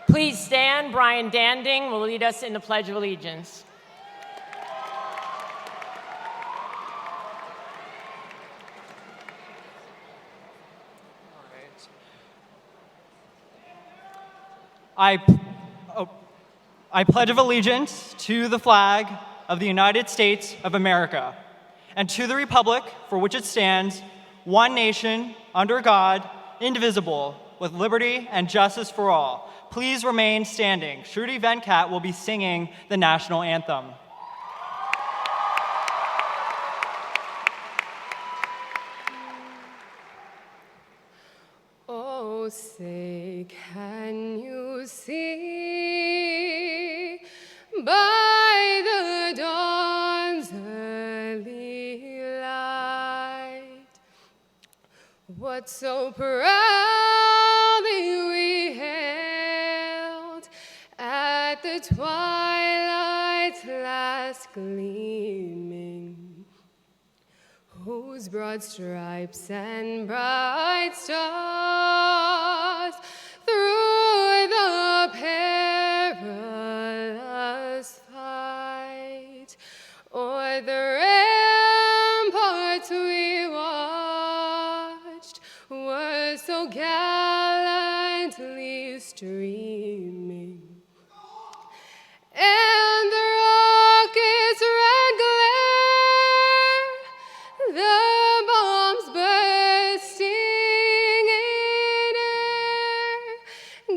Please stand. Brian Danding will lead us in the Pledge of Allegiance. I pledge allegiance to the flag of the United States of America and to the republic for which it stands, one nation, under God, indivisible, with liberty and justice for all. Please remain standing. Shruti Venkat will be singing the national anthem. Oh, say, can you see by the dawn's early light what so proudly we hailed at the twilight's last gleaming, whose broad stripes and bright stars through the perilous fight o'er the ramparts we watched were so gallantly streaming, and the rocket's red glare, the bombs bursting in air,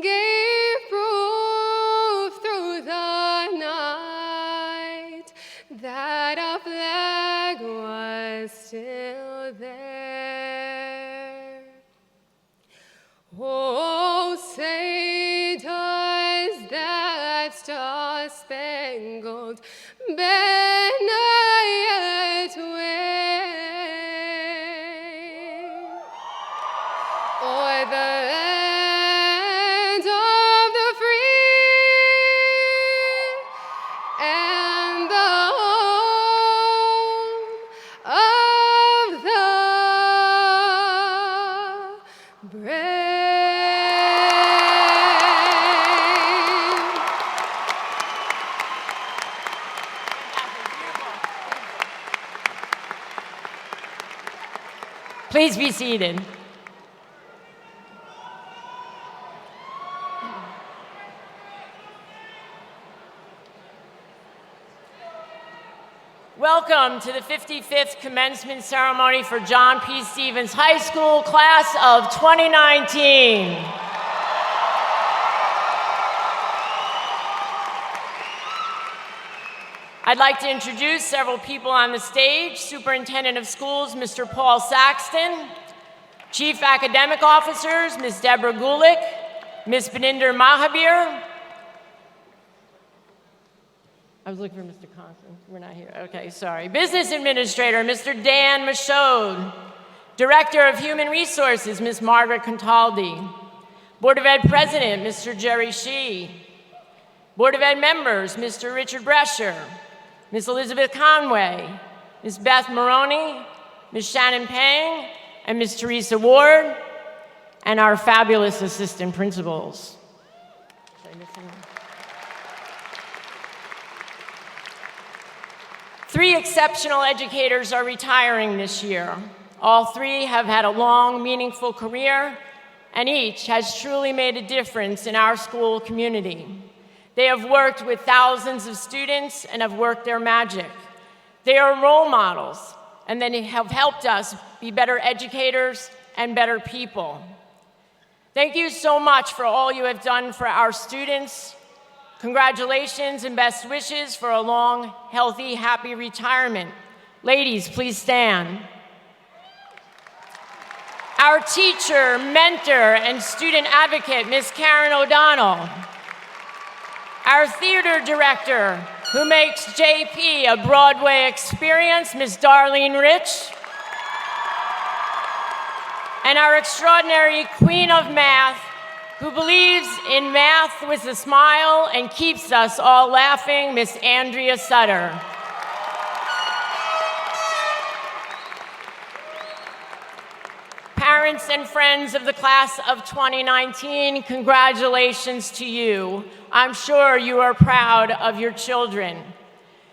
gave proof through the night that our flag was still there. Oh, say does that star-spangled banner yet wave o'er the land of the free and the home of the brave? Please be seated. Welcome to the 55th commencement ceremony for John P. Stevens High School class of 2019. I'd like to introduce several people on the stage. Superintendent of Schools, Mr. Paul Saxton. Chief Academic Officers, Ms. Deborah Gulick, Ms. Beninder Mahabir. I was looking for Mr. Conklin. We're not here. Okay, sorry. Business Administrator, Mr. Dan Michaud. Director of Human Resources, Ms. Margaret Contaldi. Board of Ed President, Mr. Jerry Shee. Board of Ed members, Mr. Richard Brescher, Ms. Elizabeth Conway, Ms. Beth Maroney, Ms. Shannon Pang, and Ms. Teresa Ward, and our fabulous assistant principals. Three exceptional educators are retiring this year. All three have had a long, meaningful career, and each has truly made a difference in our school community. They have worked with thousands of students and have worked their magic. They are role models, and they have helped us be better educators and better people. Thank you so much for all you have done for our students. Congratulations and best wishes for a long, healthy, happy retirement. Ladies, please stand. Our teacher, mentor, and student advocate, Ms. Karen O'Donnell. Our theater director, who makes JP a Broadway experience, Ms. Darlene Rich. And our extraordinary queen of math, who believes in math with a smile and keeps us all laughing, Miss Andrea Sutter. Parents and friends of the class of 2019, congratulations to you. I'm sure you are proud of your children.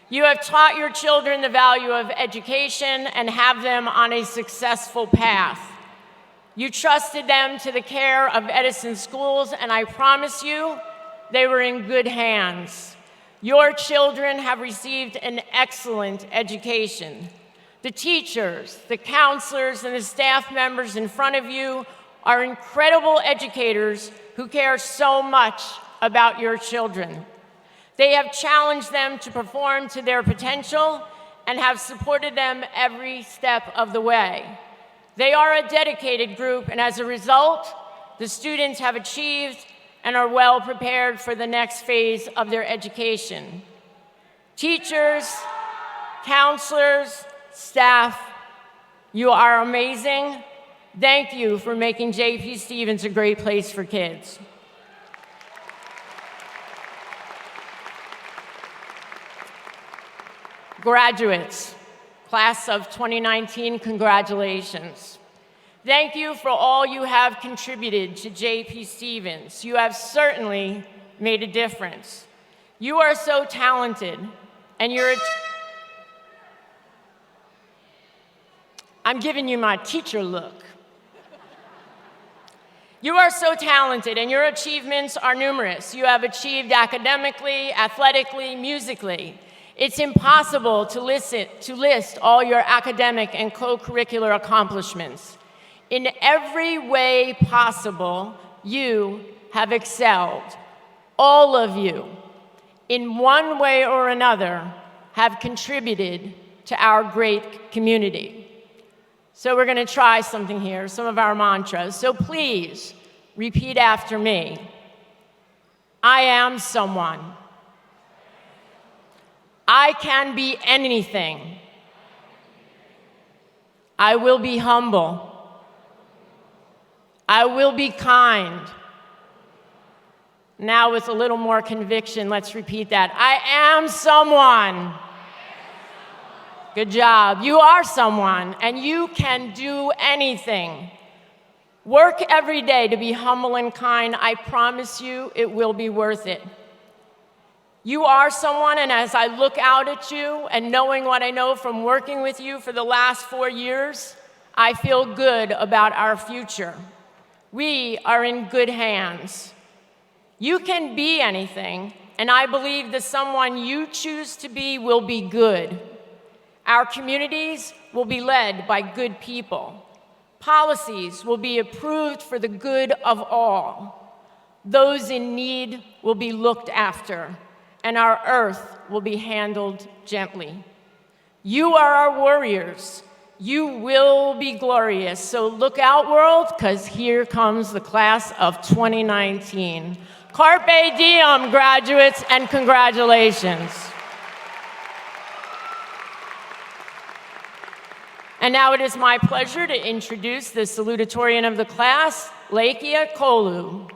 You have taught your children the value of education and have them on a successful path. You trusted them to the care of Edison Schools, and I promise you, they were in good hands. Your children have received an excellent education. The teachers, the counselors, and the staff members in front of you are incredible educators who care so much about your children. They have challenged them to perform to their potential and have supported them every step of the way. They are a dedicated group, and as a result, the students have achieved and are well prepared for the next phase of their education. Teachers, counselors, staff, you are amazing. Thank you for making J.P. Stevens a great place for kids. Graduates, class of 2019, congratulations. Thank you for all you have contributed to J.P. Stevens. You have certainly made a difference. You are so talented, and I'm giving you my teacher look. You are so talented, and your achievements are numerous. You have achieved academically, athletically, musically. It's impossible to list all your academic and co-curricular accomplishments. In every way possible, you have excelled. All of you, in one way or another, have contributed to our great community. So we're going to try something here, some of our mantras. So please, repeat after me. I am someone. I can be anything. I will be humble. I will be kind. Now with a little more conviction, let's repeat that. I am someone. Good job. You are someone, and you can do anything. Work every day to be humble and kind. I promise you it will be worth it. You are someone, and as I look out at you and knowing what I know from working with you for the last 4 years, I feel good about our future. We are in good hands. You can be anything, and I believe the someone you choose to be will be good. Our communities will be led by good people. Policies will be approved for the good of all. Those in need will be looked after, and our earth will be handled gently. You are our warriors. You will be glorious. So look out, world, because here comes the class of 2019. Carpe diem, graduates, and congratulations. And now it is my pleasure to introduce the salutatorian of the class, Lakia Kolu.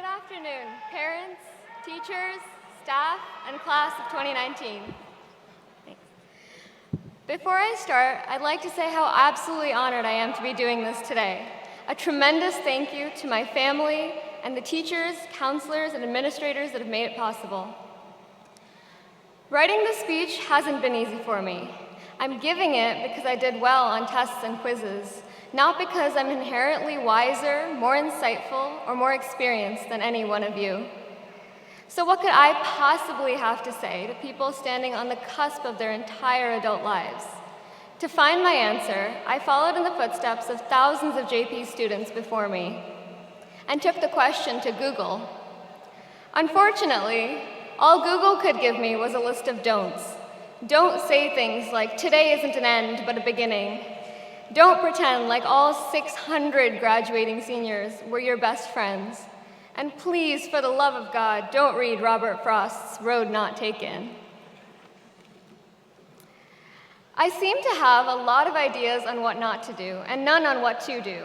Good afternoon, parents, teachers, staff, and class of 2019. Thanks. Before I start, I'd like to say how absolutely honored I am to be doing this today. A tremendous thank you to my family and the teachers, counselors, and administrators that have made it possible. Writing this speech hasn't been easy for me. I'm giving it because I did well on tests and quizzes, not because I'm inherently wiser, more insightful, or more experienced than any one of you. So what could I possibly have to say to people standing on the cusp of their entire adult lives? To find my answer, I followed in the footsteps of thousands of JP students before me and took the question to Google. Unfortunately, all Google could give me was a list of don'ts. Don't say things like, today isn't an end, but a beginning. Don't pretend like all 600 graduating seniors were your best friends. And please, for the love of God, don't read Robert Frost's Road Not Taken. I seem to have a lot of ideas on what not to do, and none on what to do.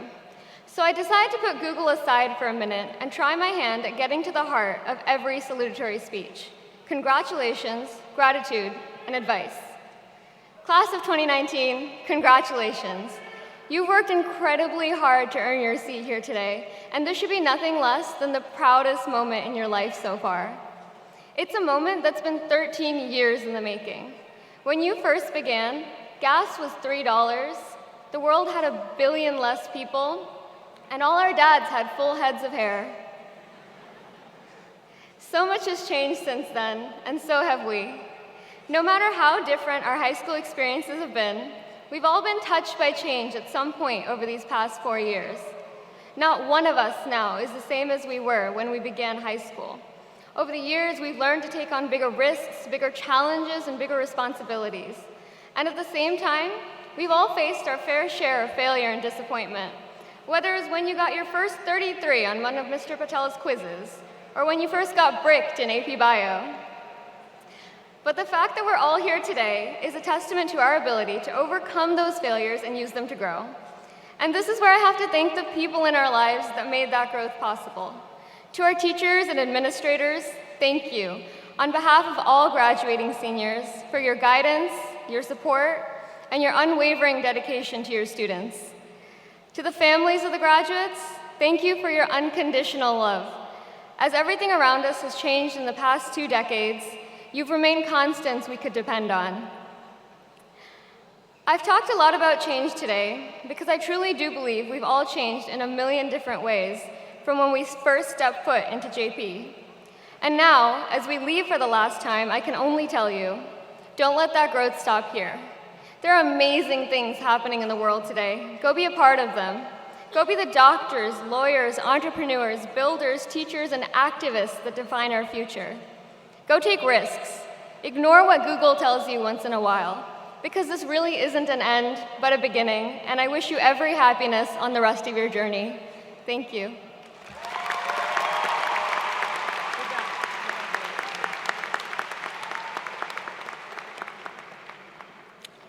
So I decided to put Google aside for a minute and try my hand at getting to the heart of every salutatory speech. Congratulations, gratitude, and advice. Class of 2019, congratulations. You've worked incredibly hard to earn your seat here today, and this should be nothing less than the proudest moment in your life so far. It's a moment that's been 13 years in the making. When you first began, gas was $3, the world had 1 billion less people, and all our dads had full heads of hair. So much has changed since then, and so have we. No matter how different our high school experiences have been, we've all been touched by change at some point over these past 4 years. Not one of us now is the same as we were when we began high school. Over the years, we've learned to take on bigger risks, bigger challenges, and bigger responsibilities. And at the same time, we've all faced our fair share of failure and disappointment, whether it's when you got your first 33 on one of Mr. Patel's quizzes, or when you first got bricked in AP Bio. But the fact that we're all here today is a testament to our ability to overcome those failures and use them to grow. And this is where I have to thank the people in our lives that made that growth possible. To our teachers and administrators, thank you, on behalf of all graduating seniors, for your guidance, your support, and your unwavering dedication to your students. To the families of the graduates, thank you for your unconditional love. As everything around us has changed in the past 2 decades, you've remained constants we could depend on. I've talked a lot about change today because I truly do believe we've all changed in 1 million different ways from when we first stepped foot into JP. And now, as we leave for the last time, I can only tell you, don't let that growth stop here. There are amazing things happening in the world today. Go be a part of them. Go be the doctors, lawyers, entrepreneurs, builders, teachers, and activists that define our future. Go take risks. Ignore what Google tells you once in a while, because this really isn't an end, but a beginning, and I wish you every happiness on the rest of your journey. Thank you.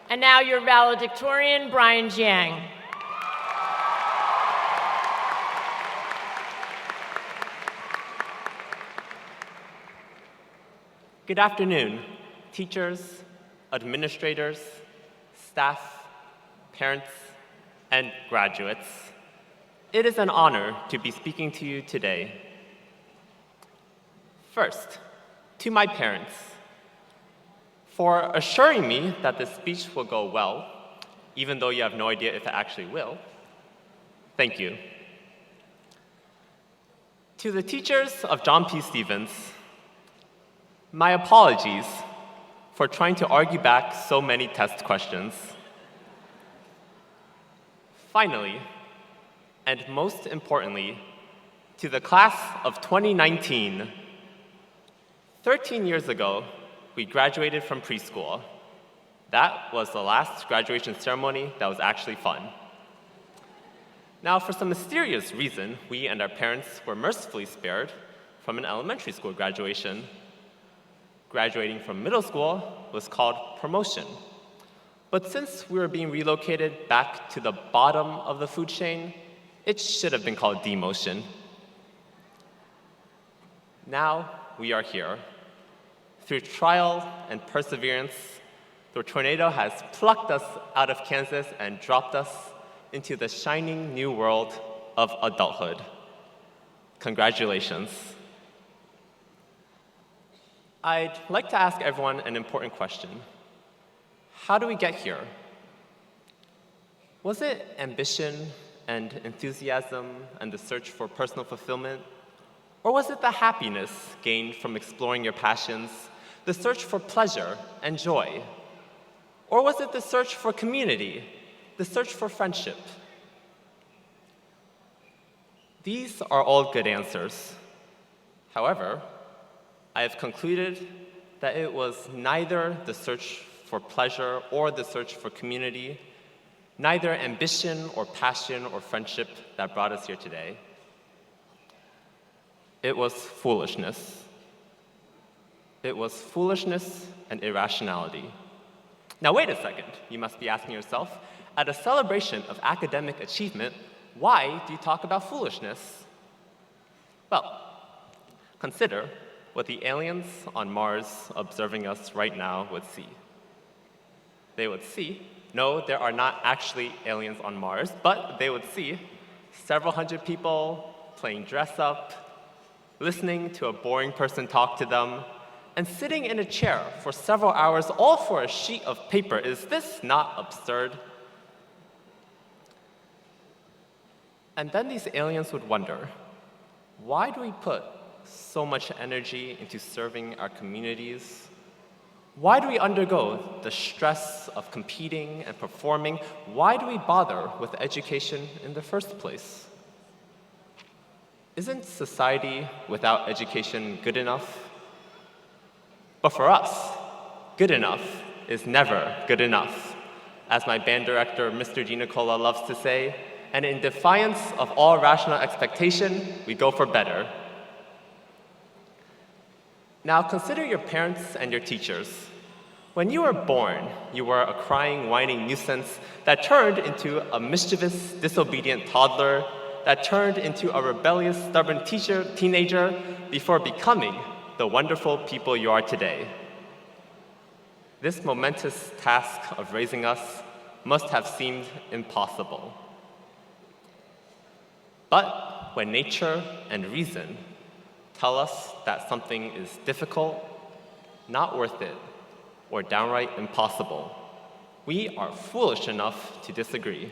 And now your valedictorian, Brian Jiang. Good afternoon, teachers, administrators, staff, parents, and graduates. It is an honor to be speaking to you today. First, to my parents, for assuring me that this speech will go well, even though you have no idea if it actually will. Thank you. To the teachers of John P. Stevens, my apologies for trying to argue back so many test questions. Finally, and most importantly, to the class of 2019, 13 years ago, we graduated from preschool. That was the last graduation ceremony that was actually fun. Now, for some mysterious reason, we and our parents were mercifully spared from an elementary school graduation. Graduating from middle school was called promotion. But since we were being relocated back to the bottom of the food chain, it should have been called demotion. Now we are here. Through trial and perseverance, the tornado has plucked us out of Kansas and dropped us into the shining new world of adulthood. Congratulations. I'd like to ask everyone an important question. How do we get here? Was it ambition and enthusiasm and the search for personal fulfillment? Or was it the happiness gained from exploring your passions, the search for pleasure and joy? Or was it the search for community, the search for friendship? These are all good answers. However, I have concluded that it was neither the search for pleasure or the search for community, neither ambition or passion or friendship that brought us here today. It was foolishness. It was foolishness and irrationality. Now wait a second, you must be asking yourself, at a celebration of academic achievement, why do you talk about foolishness? Well, consider what the aliens on Mars observing us right now would see. They would see, no, there are not actually aliens on Mars, but they would see several hundred people playing dress up, listening to a boring person talk to them, and sitting in a chair for several hours, all for a sheet of paper. Is this not absurd? And then these aliens would wonder, why do we put so much energy into serving our communities? Why do we undergo the stress of competing and performing? Why do we bother with education in the first place? Isn't society without education good enough? But for us, good enough is never good enough. As my band director, Mr. DiNicola, loves to say, and in defiance of all rational expectation, we go for better. Now consider your parents and your teachers. When you were born, you were a crying, whining nuisance that turned into a mischievous, disobedient toddler, that turned into a rebellious, stubborn teenager before becoming the wonderful people you are today. This momentous task of raising us must have seemed impossible. But when nature and reason tell us that something is difficult, not worth it, or downright impossible, we are foolish enough to disagree.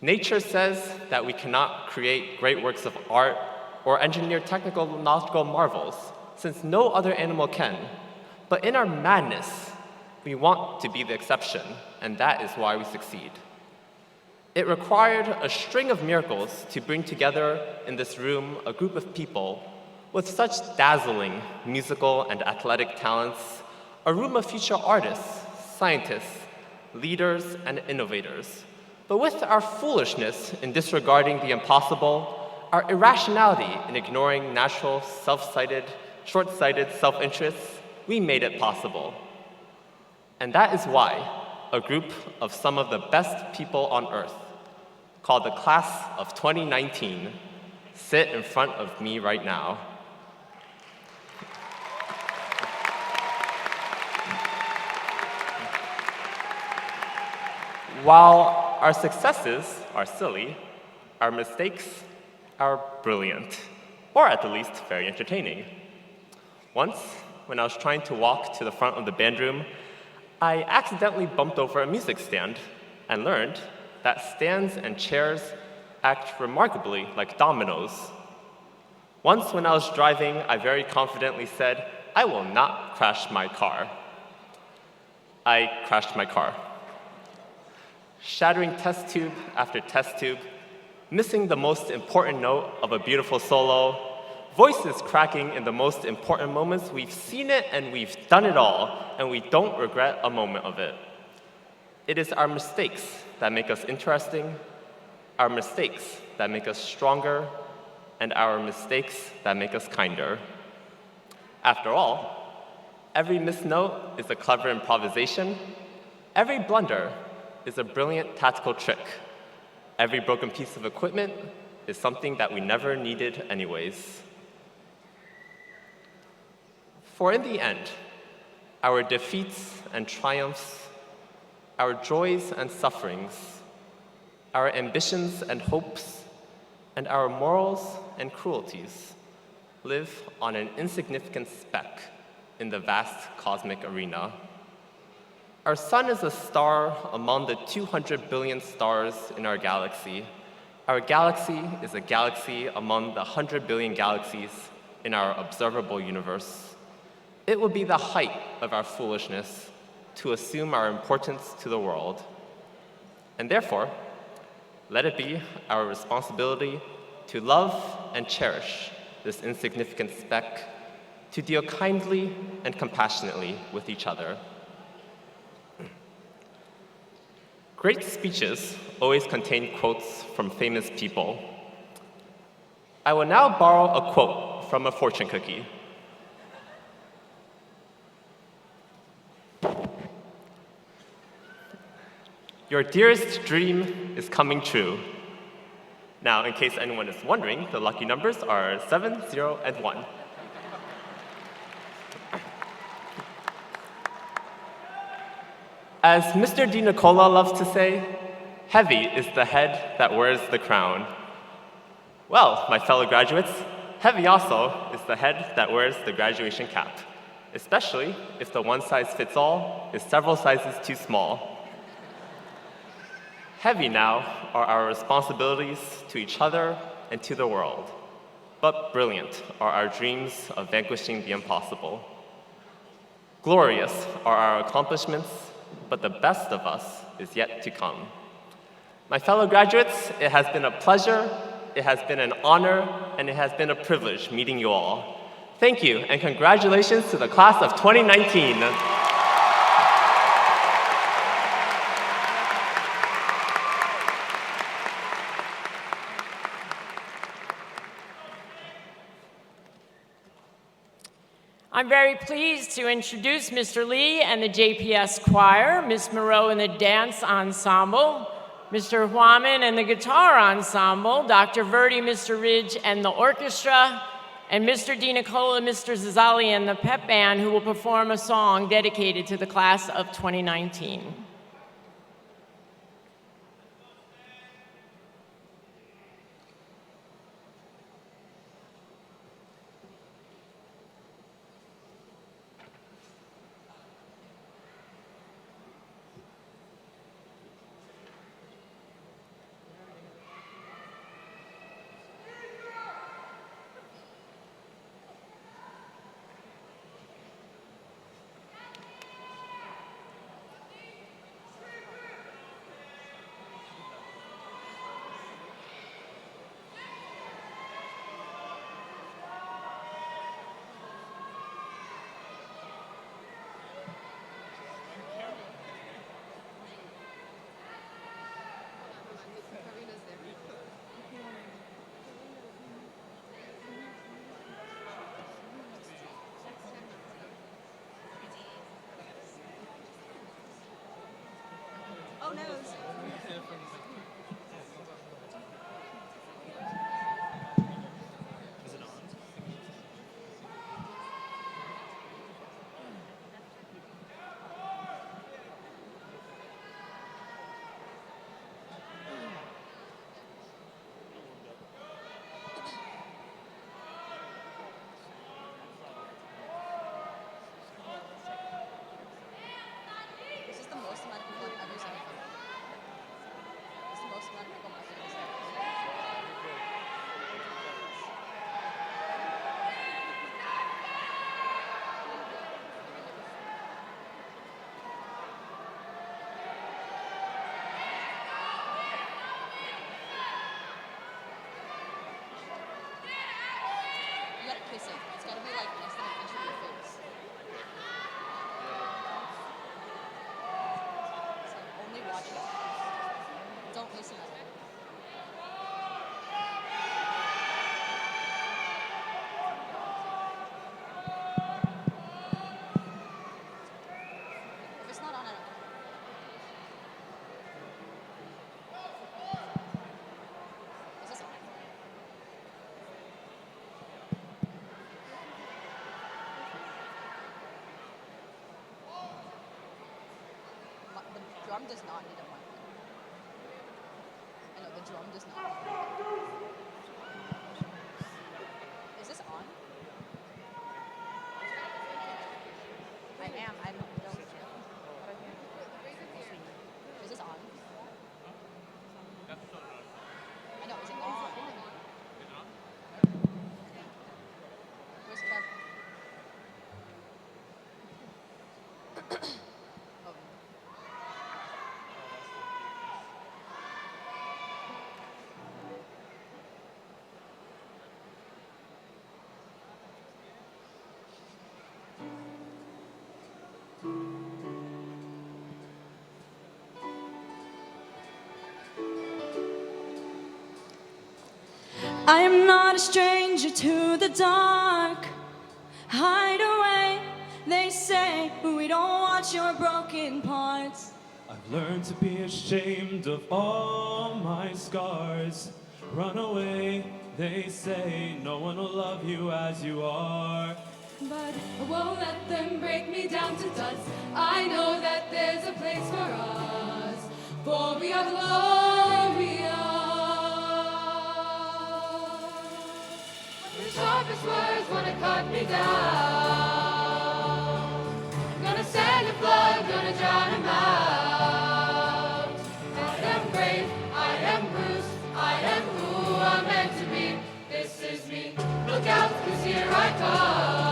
Nature says that we cannot create great works of art or engineer technological marvels, since no other animal can. But in our madness, we want to be the exception, and that is why we succeed. It required a string of miracles to bring together in this room a group of people with such dazzling musical and athletic talents, a room of future artists, scientists, leaders, and innovators. But with our foolishness in disregarding the impossible, our irrationality in ignoring natural, short-sighted self-interests, we made it possible. And that is why a group of some of the best people on earth, called the Class of 2019, sit in front of me right now. While our successes are silly, our mistakes are brilliant, or at the least very entertaining. Once, when I was trying to walk to the front of the band room, I accidentally bumped over a music stand and learned that stands and chairs act remarkably like dominoes. Once when I was driving, I very confidently said, "I will not crash my car." I crashed my car. Shattering test tube after test tube, missing the most important note of a beautiful solo, voices cracking in the most important moments. We've seen it and we've done it all, and we don't regret a moment of it. It is our mistakes that make us interesting, our mistakes that make us stronger, and our mistakes that make us kinder. After all, every missed note is a clever improvisation. Every blunder is a brilliant tactical trick. Every broken piece of equipment is something that we never needed anyways. For in the end, our defeats and triumphs, our joys and sufferings, our ambitions and hopes, and our morals and cruelties live on an insignificant speck in the vast cosmic arena. Our sun is a star among the 200 billion stars in our galaxy. Our galaxy is a galaxy among the 100 billion galaxies in our observable universe. It would be the height of our foolishness to assume our importance to the world. And therefore, let it be our responsibility to love and cherish this insignificant speck, to deal kindly and compassionately with each other. Great speeches always contain quotes from famous people. I will now borrow a quote from a fortune cookie. Your dearest dream is coming true. Now, in case anyone is wondering, the lucky numbers are 7, 0, and 1. As Mr. Di Nicola loves to say, heavy is the head that wears the crown. Well, my fellow graduates, heavy also is the head that wears the graduation cap, especially if the one-size-fits-all is several sizes too small. Heavy now are our responsibilities to each other and to the world, but brilliant are our dreams of vanquishing the impossible. Glorious are our accomplishments, but the best of us is yet to come. My fellow graduates, it has been a pleasure, it has been an honor, and it has been a privilege meeting you all. Thank you, and congratulations to the class of 2019. I'm very pleased to introduce Mr. Lee and the JPS Choir, Ms. Moreau and the Dance Ensemble, Mr. Huaman and the Guitar Ensemble, Dr. Verdi, Mr. Ridge, and the Orchestra, and Mr. Di Nicola, Mr. Zazali, and the Pep Band, who will perform a song dedicated to the class of 2019. It's gotta be like less than an inch from your face. So only watch it. Don't listen to it. If it's not on, I don't care. Is this on? drum does not need a mic. I know, the drum does not need a mic. Is this on? I am. I don't. Is this on? I know. Is it on? Where's Kev? Oh. I am not a stranger to the dark. Hide away, they say, we don't watch your broken parts. I've learned to be ashamed of all my scars. Run away, they say, no one will love you as you are. But I won't let them break me down to dust. I know that there's a place for us, for we are glorious. The sharpest words wanna cut me down. Gonna send a flood, gonna drown him out. I am brave, I am bruised, I am who I'm meant to be. This is me, look out, 'cause here I come.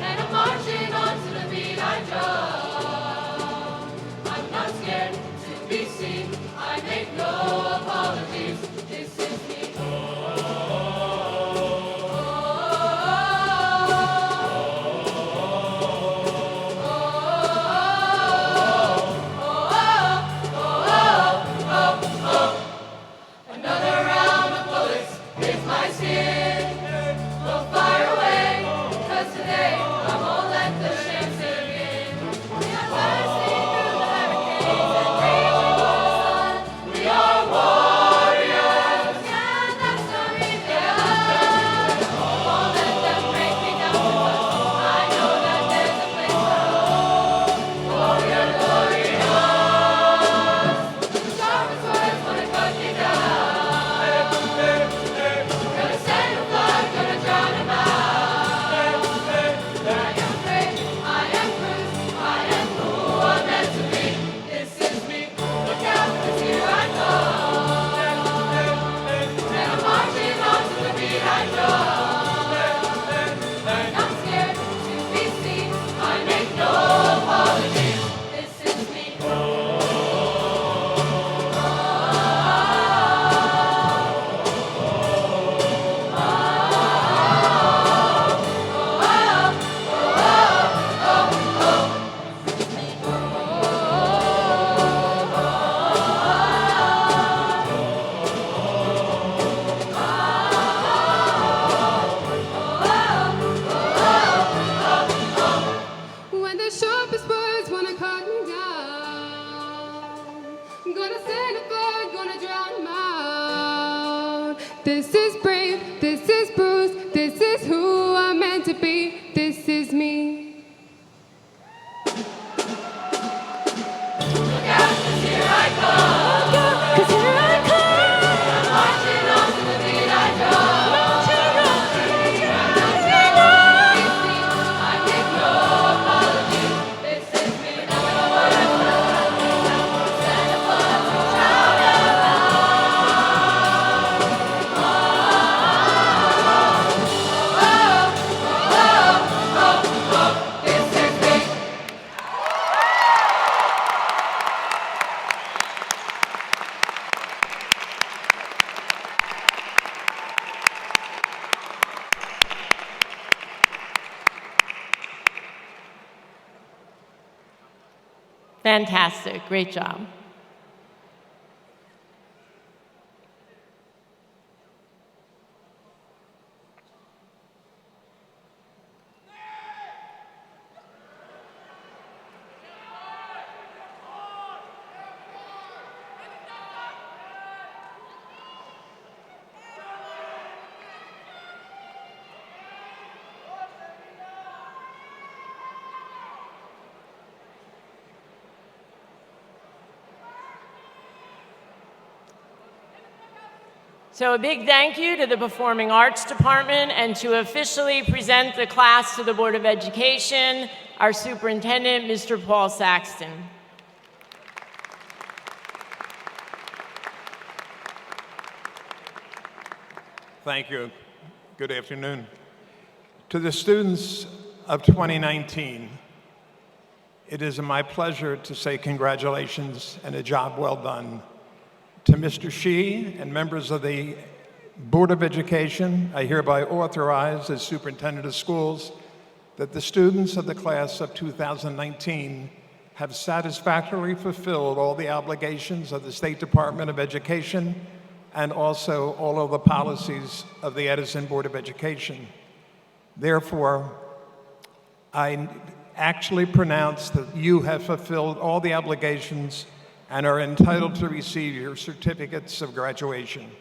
And I'm marching on to the beat I drum. I'm not scared to be seen, I make no apologies. This is me. Another round of bullets is my skin. We'll fire away, 'cause today I won't let the shame sink in. We are bursting through the hurricanes and reaching for the sun. We are warriors, and that's the rebellion. Won't let them break me down to dust. I know that there's a place for us, for we are glorious. The sharpest words wanna cut me down. Gonna send a flood, gonna drown him out. I am brave, I am bruised, I am who I'm meant to be. This is me, look out, 'cause here I come. And I'm marching on to the beat I drum. And I'm scared to be seen, I make no apologies. This is me. When the sharpest words wanna cut me down, I'm gonna send a flood, gonna drown him out. This is brave, this is bruised, this is who I'm meant to be. This is me. Look out, 'cause here I come. Look out, 'cause here I come. I'm marching on to the beat I drum. I make no apologies. This is me. Send a flood to drown him out. This is me. Fantastic. Great job. So a big thank you to the Performing Arts Department, and to officially present the class to the Board of Education, our superintendent, Mr. Paul Saxton. Thank you. Good afternoon. To the students of 2019, it is my pleasure to say congratulations and a job well done. To Mr. Shi and members of the Board of Education, I hereby authorize as Superintendent of Schools that the students of the class of 2019 have satisfactorily fulfilled all the obligations of the State Department of Education and also all of the policies of the Edison Board of Education. Therefore, I actually pronounce that you have fulfilled all the obligations and are entitled to receive your certificates of graduation.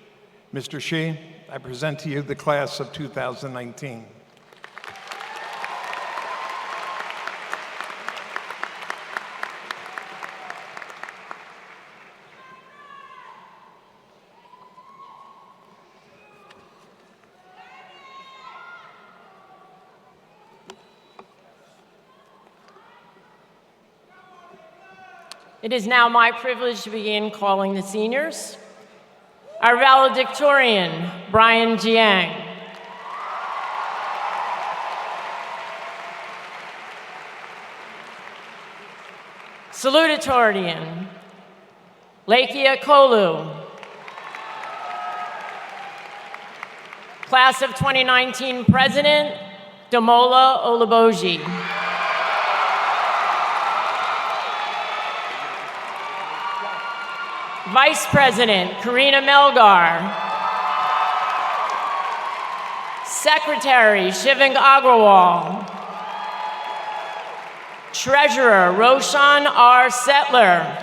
Mr. Shi, I present to you the class of 2019. It is now my privilege to begin calling the seniors. Our valedictorian, Brian Jiang. Salutatorian, Lakia Kolu. Class of 2019 President, Damola Olaboji. Vice President, Karina Melgar. Secretary, Shivang Agrawal. Treasurer, Roshan R. Settler.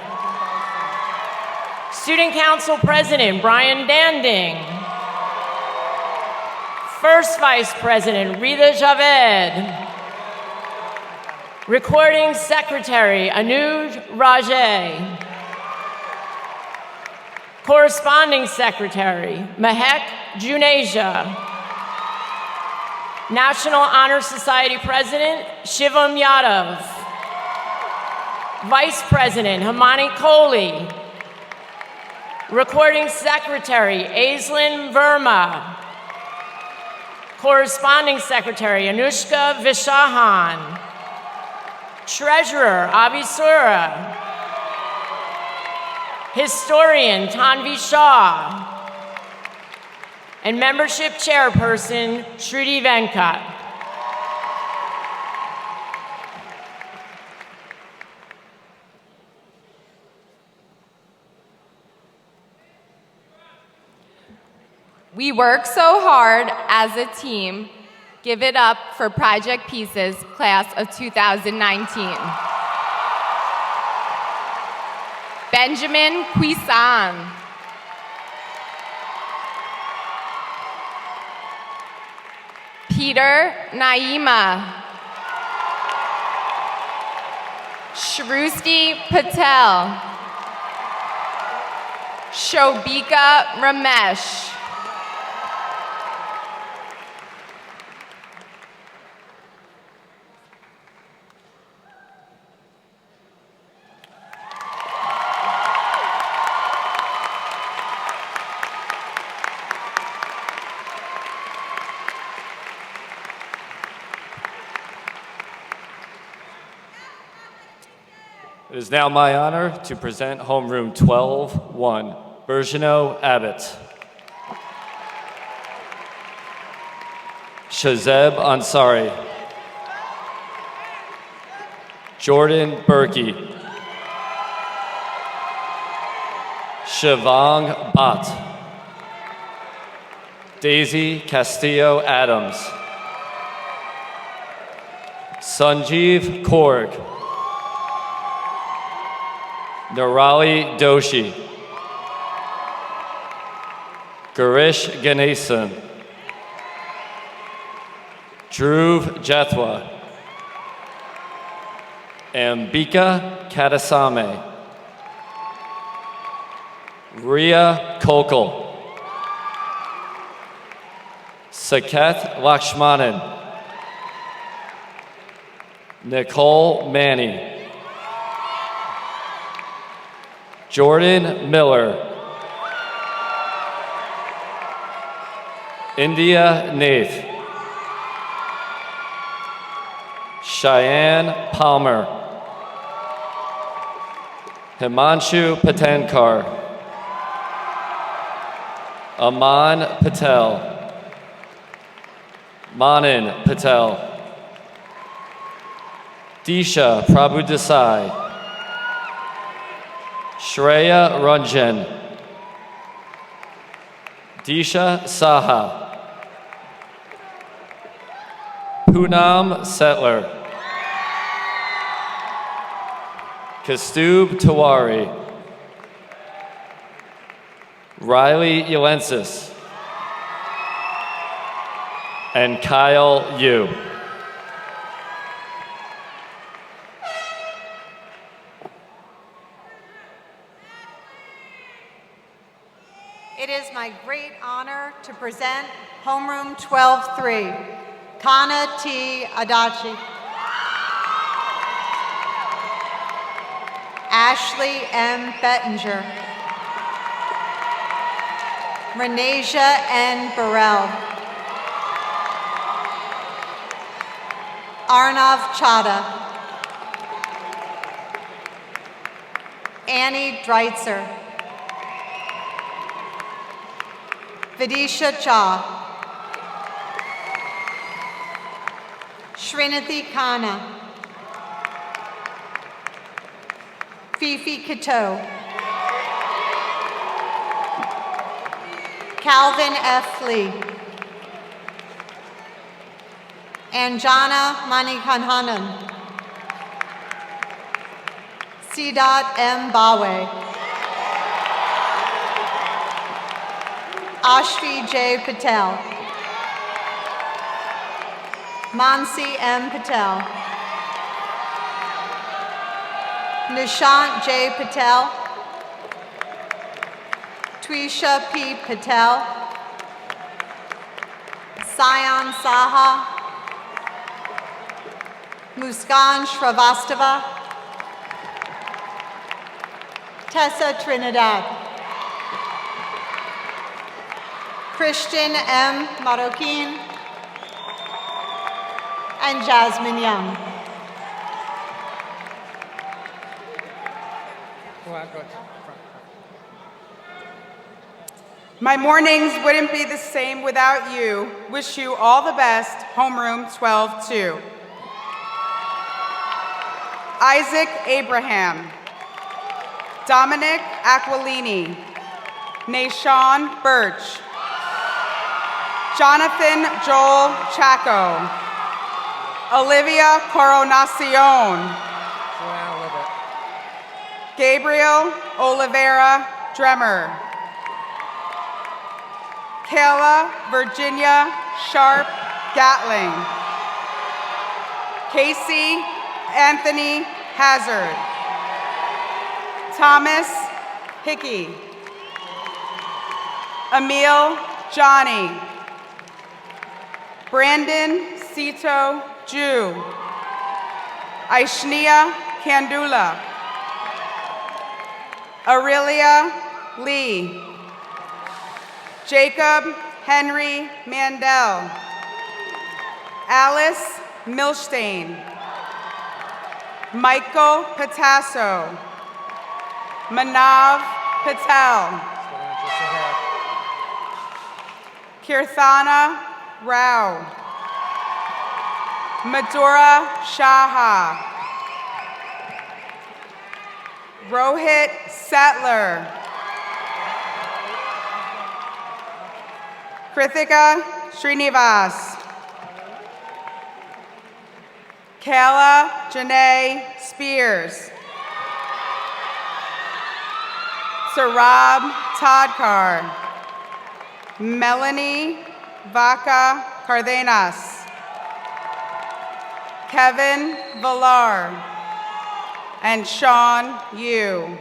Student Council President, Brian Danding. First Vice President, Rita Javed. Recording Secretary, Anuj Rajay. Corresponding Secretary, Mahek Juneja. National Honor Society President, Shivam Yadav. Vice President, Hamani Kohli. Recording Secretary, Aislinn Verma. Corresponding Secretary, Anushka Vishahan. Treasurer, Avi Sura. Historian, Tanvi Shah. And Membership Chairperson, Shruti Venkat. We work so hard as a team. Give it up for Project Pieces, class of 2019. Benjamin Quisan. Peter Naima. Shrusti Patel. Shobika Ramesh. It is now my honor to present Homeroom 12-1, Bergino Abbott. Shazeb Ansari. Jordan Berkey. Shivang Bhatt. Daisy Castillo Adams. Sanjeev Korg. Nirali Doshi. Garish Ganesan. Dhruv Jethwa. Ambika Katasame. Ria Kokal. Saket Lakshmanan, Nicole Manny, Jordan Miller, India Nath, Cheyenne Palmer, Himanshu Patankar, Aman Patel, Manan Patel, Disha Prabhudesai, Shreya Ranjan, Disha Saha, Poonam Settler, Kastub Tawari, Riley Yelensis, and Kyle Yu. It is my great honor to present Homeroom 12-3, Kana T. Adachi, Ashley M. Bettinger, Renasia N. Burrell, Arnav Chada, Annie Dreitzer, Vidisha Jha, Srinathi Khanna, Fifi Kito, Calvin F. Lee, Anjana Manikanhanan, Sidat M. Bawe, Ashvi J. Patel, Mansi M. Patel, Nishant J. Patel, Twisha P. Patel, Sayan Saha, Muskan Shrivastava, Tessa Trinidad, Christian M. Marroquin, and Jasmine Young. My mornings wouldn't be the same without you. Wish you all the best, Homeroom 12-2. Isaac Abraham, Dominic Aquilini, Nashawn Birch, Jonathan Joel Chaco, Olivia Coronacion, Gabriel Oliveira Dremer, Kayla Virginia Sharp Gatling, Casey Anthony Hazard, Thomas Hickey, Emil Johnny, Brandon Sito Jew, Aishnia Kandula, Aurelia Lee, Jacob Henry Mandel, Alice Milstein, Michael Patasso, Manav Patel, Kirthana Rao, Madhura Shaha, Rohit Settler, Krithika Srinivas, Kayla Janae Spears, Sarab Todkar, Melanie Vaca Cardenas, Kevin Villar, and Sean Yu.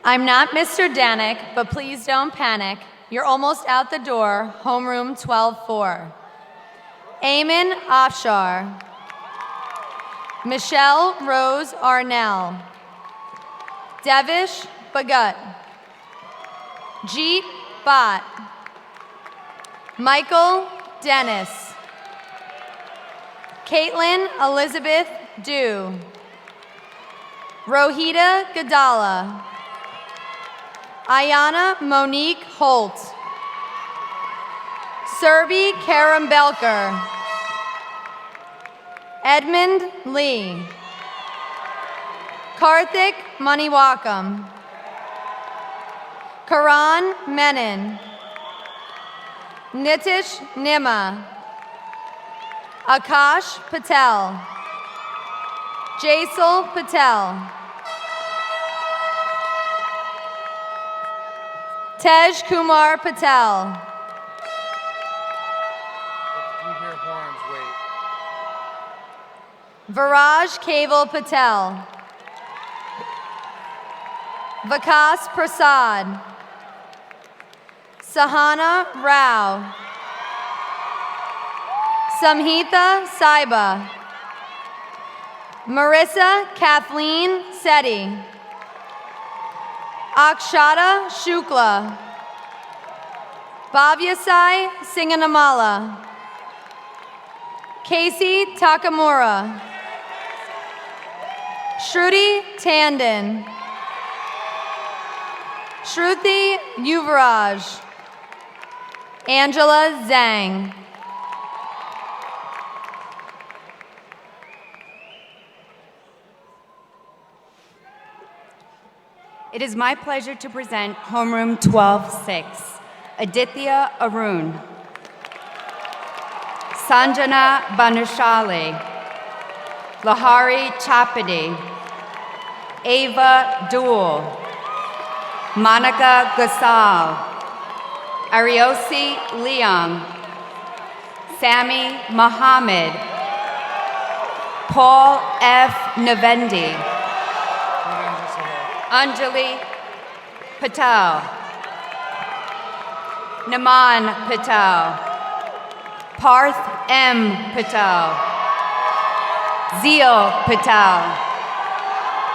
I'm not Mr. Danik, but please don't panic. You're almost out the door, homeroom 12-4. Eamon Afshar. Michelle Rose Arnell. Devish Bagut. Jeet Bhatt. Michael Dennis. Caitlin Elizabeth Dew. Rohita Gadala. Ayana Monique Holt. Serbi Karam Belker. Edmund Lee. Karthik Maniwakam. Karan Menon. Nitish Nima. Akash Patel. Jaisal Patel. Tej Kumar Patel. You hear horns, wait. Viraj Keval Patel. Vikas Prasad. Sahana Rao. Samhita Saiba. Marissa Kathleen Setti. Akshata Shukla. Bhavyasai Singanamala. Casey Takamura. Shruti Tandon. Shruti Yuvraj. Angela Zhang. It is my pleasure to present homeroom 12-6, Aditya Arun, Sanjana Banushali, Lahari Chapadi, Ava Dul, Monica Gasal, Ariosi Leong, Sammy Mohammed, Paul F. Navendi, Anjali Patel, Naman Patel, Parth M. Patel, Zio Patel,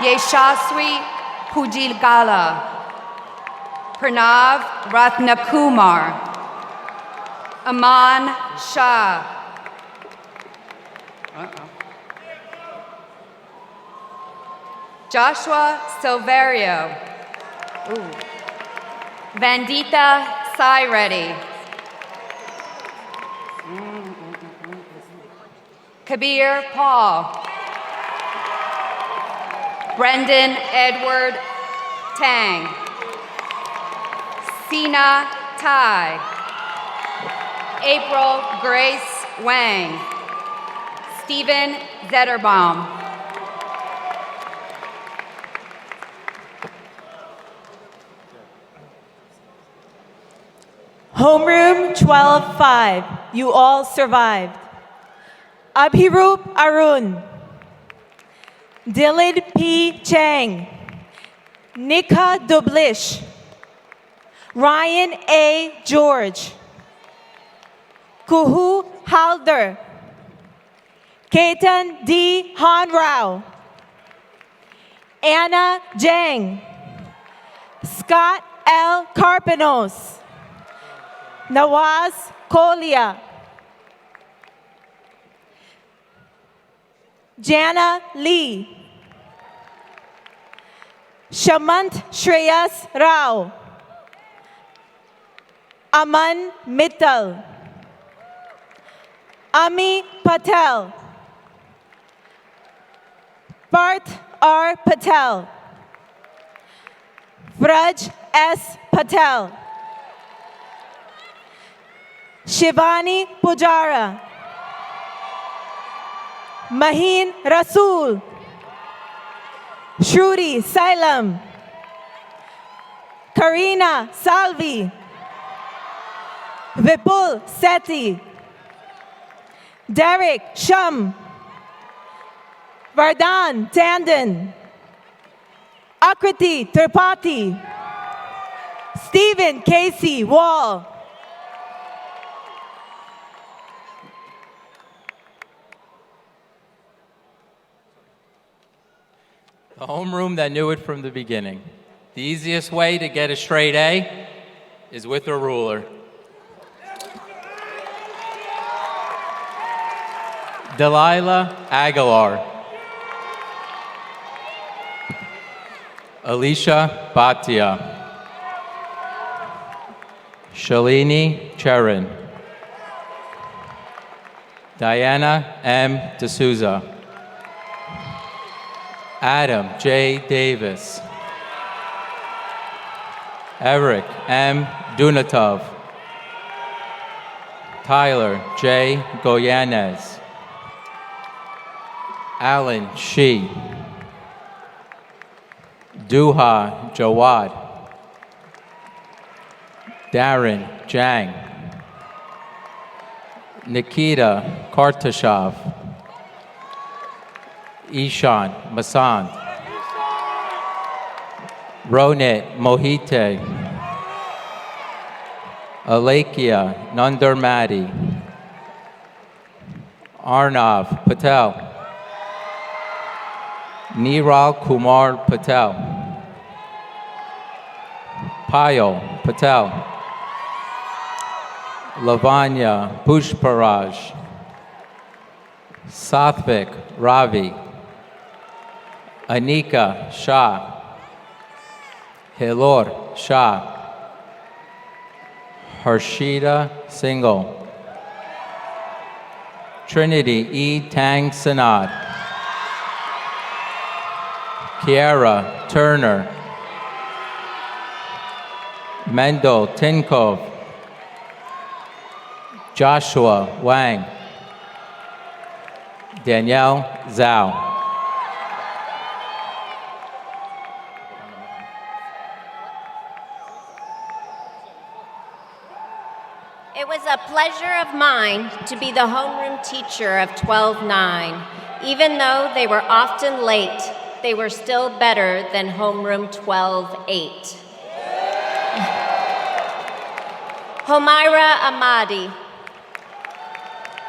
Yeshaswi Pujilgala, Pranav Ratnakumar, Aman Shah, Joshua Silverio, Vandita Sai Reddy, Kabir Paul, Brendan Edward Tang, Sina Tai, April Grace Wang, Stephen Zetterbaum. Homeroom 12-5, you all survived. Abhiroop Arun, Dilid P. Chang, Nika Dublish, Ryan A. George, Kuhu Halder, Ketan D. Hanrao, Anna Jang, Scott L. Carpenos, Nawaz Kolia, Jana Lee, Shamant Shreyas Rao, Aman Mittal, Ami Patel, Parth R. Patel, Vraj S. Patel, Shivani Pujara, Maheen Rasool, Shruti Sailam, Karina Salvi, Vipul Sethi, Derek Shum, Vardhan Tandon, Akriti Tripathi. Stephen Casey Wall. The homeroom that knew it from the beginning. The easiest way to get a straight A is with a ruler. Delilah Aguilar. Alicia Bhatia. Shalini Charan. Diana M. D'Souza. Adam J. Davis. Eric M. Dunatov. Tyler J. Goyanez. Alan Shi. Duha Jawad. Darren Jang. Nikita Kartashav. Ishan Masand. Ronit Mohite. Alekia Nandarmadi. Arnav Patel. Niral Kumar Patel. Payal Patel. Lavanya Pushparaj. Satvik Ravi. Anika Shah. Hilor Shah. Harshita Singhal. Trinity E. Tang Sanad. Kiara Turner. Mendel Tinkov. Joshua Wang. Danielle Zhao. It was a pleasure of mine to be the homeroom teacher of 12-9. Even though they were often late, they were still better than homeroom 12-8. Homaira Ahmadi,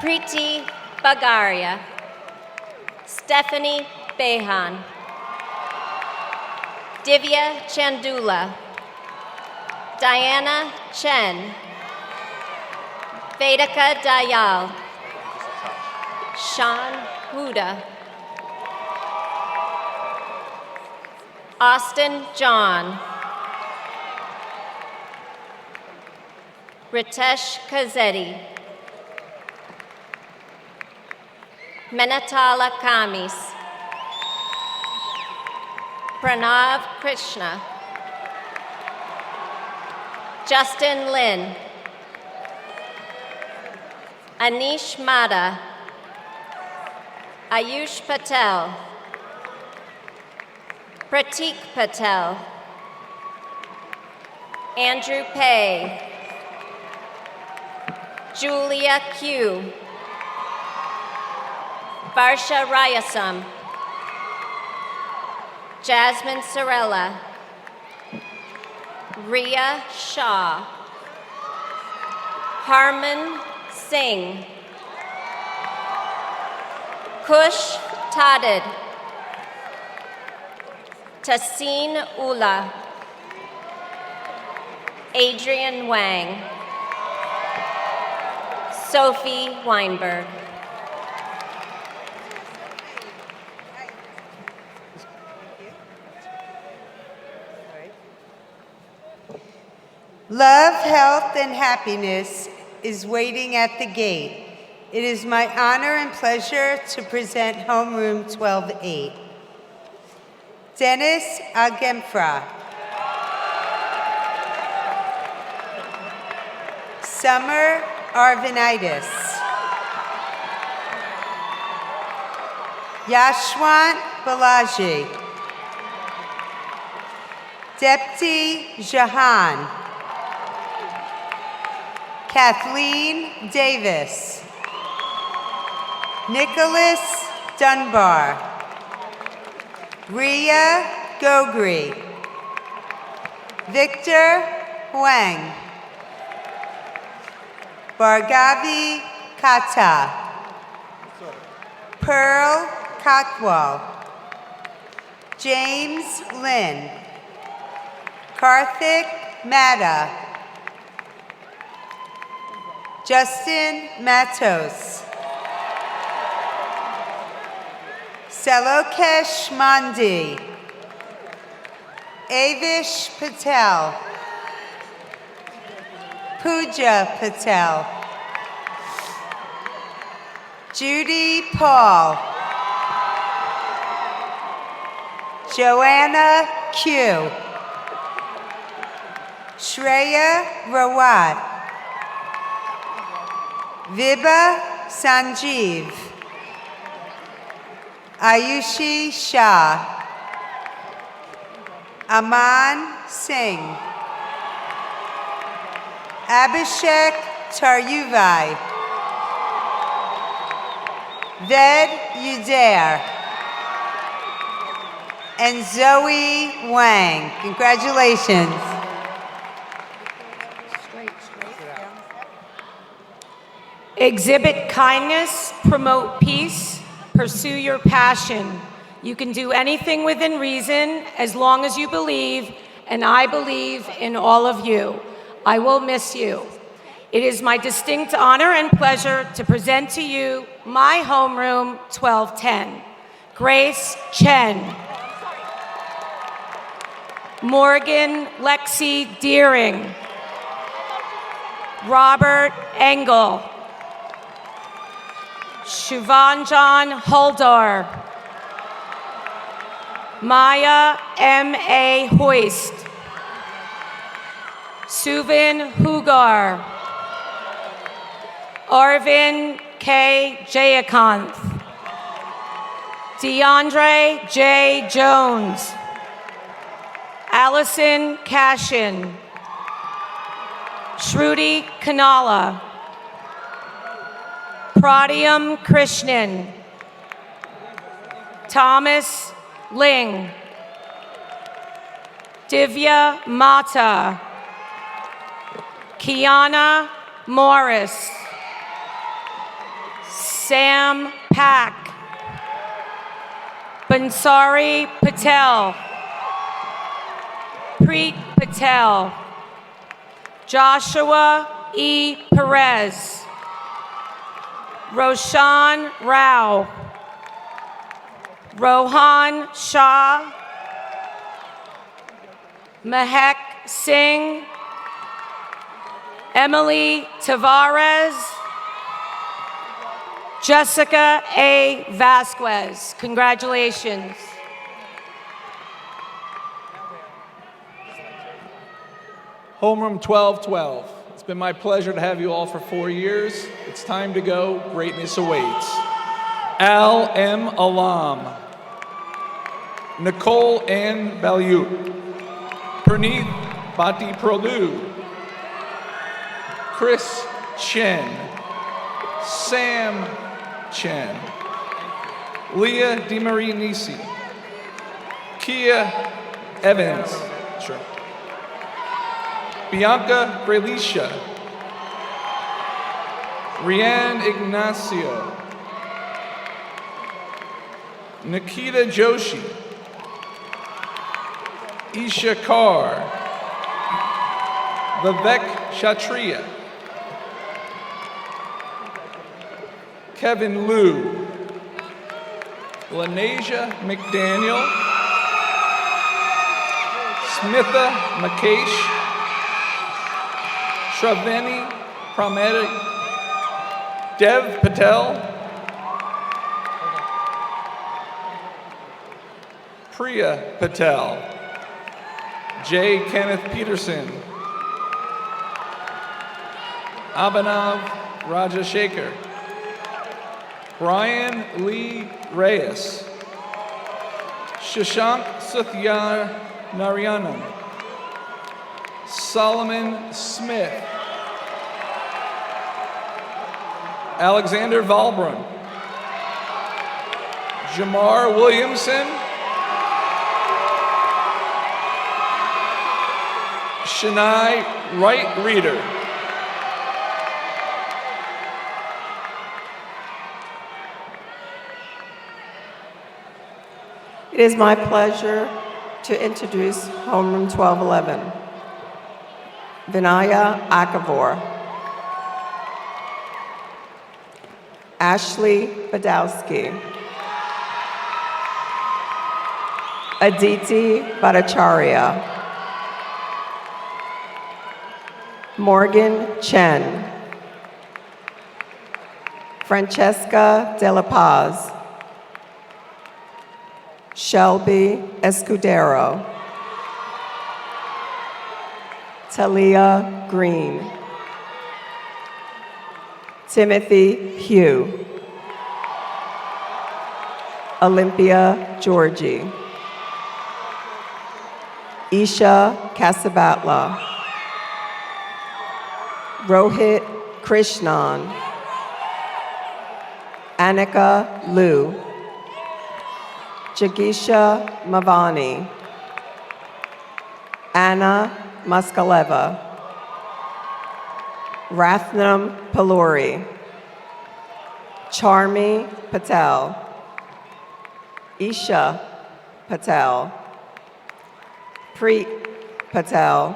Preeti Bagaria, Stephanie Behan, Divya Chandula, Diana Chen, Vedika Dayal, Sean Huda, Austin John, Ritesh Kazetti, Menatala Kamis, Pranav Krishna, Justin Lin, Anish Mada, Ayush Patel, Pratik Patel, Andrew Pei, Julia Q, Varsha Rayasam, Jasmine Sorella, Ria Shah, Harman Singh, Kush Tadid, Tassin Ula, Adrian Wang, Sophie Weinberg. Love, health, and happiness is waiting at the gate. It is my honor and pleasure to present homeroom 12-8. Dennis Agemfra. Summer Arvinitis. Yashwant Balaji. Depti Jahan. Kathleen Davis. Nicholas Dunbar. Ria Gogri. Victor Huang. Bhargavi Kata. Pearl Katwal. James Lin. Karthik Mata. Justin Matos. Salokesh Mandi. Avish Patel. Pooja Patel. Judy Paul. Joanna Q. Shreya Rawat. Vibha Sanjeev. Ayushi Shah. Aman Singh. Abhishek Taryuvai. Ved Udair. And Zoe Wang. Congratulations. Exhibit kindness, promote peace, pursue your passion. You can do anything within reason as long as you believe, and I believe in all of you. I will miss you. It is my distinct honor and pleasure to present to you my homeroom 1210. Grace Chen. Morgan Lexi Deering. Robert Engel. Shivanjan Huldar. Maya M.A. Hoist. Suvin Hugar. Arvin K. Jayakanth. DeAndre J. Jones. Allison Cashin. Shruti Kanala. Pradyam Krishnan. Thomas Ling. Divya Mata. Kiana Morris. Sam Pack. Bansari Patel. Preet Patel. Joshua E. Perez. Roshan Rao. Rohan Shah. Mehek Singh. Emily Tavares. Jessica A. Vasquez. Congratulations. Homeroom 1212. It's been my pleasure to have you all for 4 years. It's time to go. Greatness awaits. Al M. Alam. Nicole Ann Balyut. Perneeth Bhatti Prolu. Chris Chen. Sam Chen. Leah DeMarie Nisi. Kia Evans. Sure. Bianca Grelicia. Rianne Ignacio. Nikita Joshi. Isha Carr. Vivek Kshatriya. Kevin Liu. Lanasia McDaniel. Smitha Makesh. Shravani Pramedi, Dev Patel, Priya Patel, J. Kenneth Peterson, Abhinav Rajashekar, Brian Lee Reyes, Shashank Sathya Narayanan, Solomon Smith, Alexander Valbrun, Jamar Williamson, Shania Wright Reader. It is my pleasure to introduce Homeroom 1211. Vinaya Akavor. Ashley Badowski. Aditi Bhattacharya. Morgan Chen. Francesca De La Paz. Shelby Escudero. Talia Green. Timothy Hugh. Olympia Georgie. Isha Kasabatla. Rohit Krishnan. Annika Liu. Jagisha Mavani. Anna Muskaleva. Rathnam Paluri. Charmi Patel. Isha Patel. Preet Patel.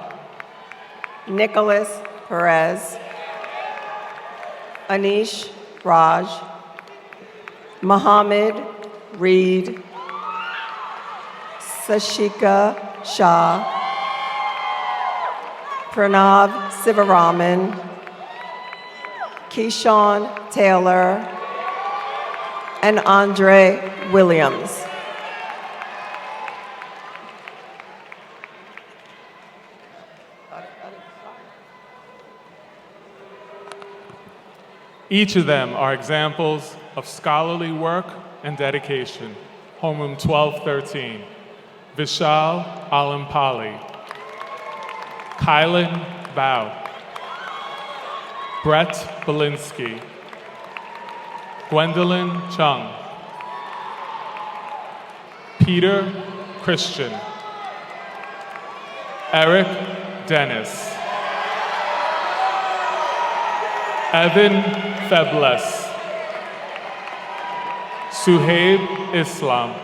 Nicholas Perez. Anish Raj. Mohammed Reed. Sashika Shah. Pranav Sivaraman. Keyshawn Taylor. And Andre Williams. Each of them are examples of scholarly work and dedication. Homeroom 1213, Vishal Alampali, Kylan Bao, Brett Belinsky, Gwendolyn Chung, Peter Christian, Eric Dennis, Evan Febles, Suhaib Islam,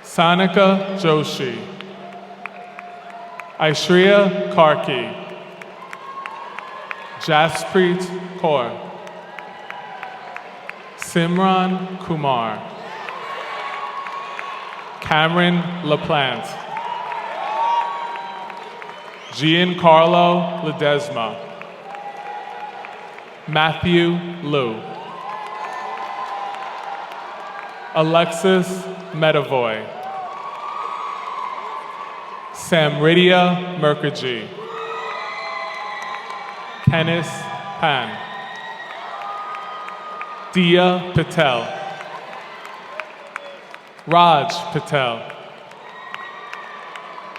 Sanika Joshi, Aishriya Karki, Jaspreet Kaur, Simran Kumar, Cameron LaPlante, Giancarlo Ledesma, Matthew Liu, Alexis Medavoy, Samridia Mukherjee, Kenneth Pan, Dia Patel, Raj Patel,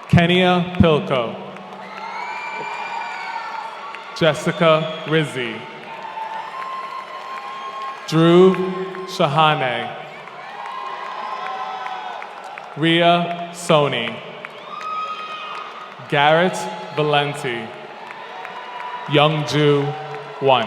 Kenya Pilko, Jessica Rizzi, Drew Shahane, Ria Soni, Garrett Valenti, Youngju Won.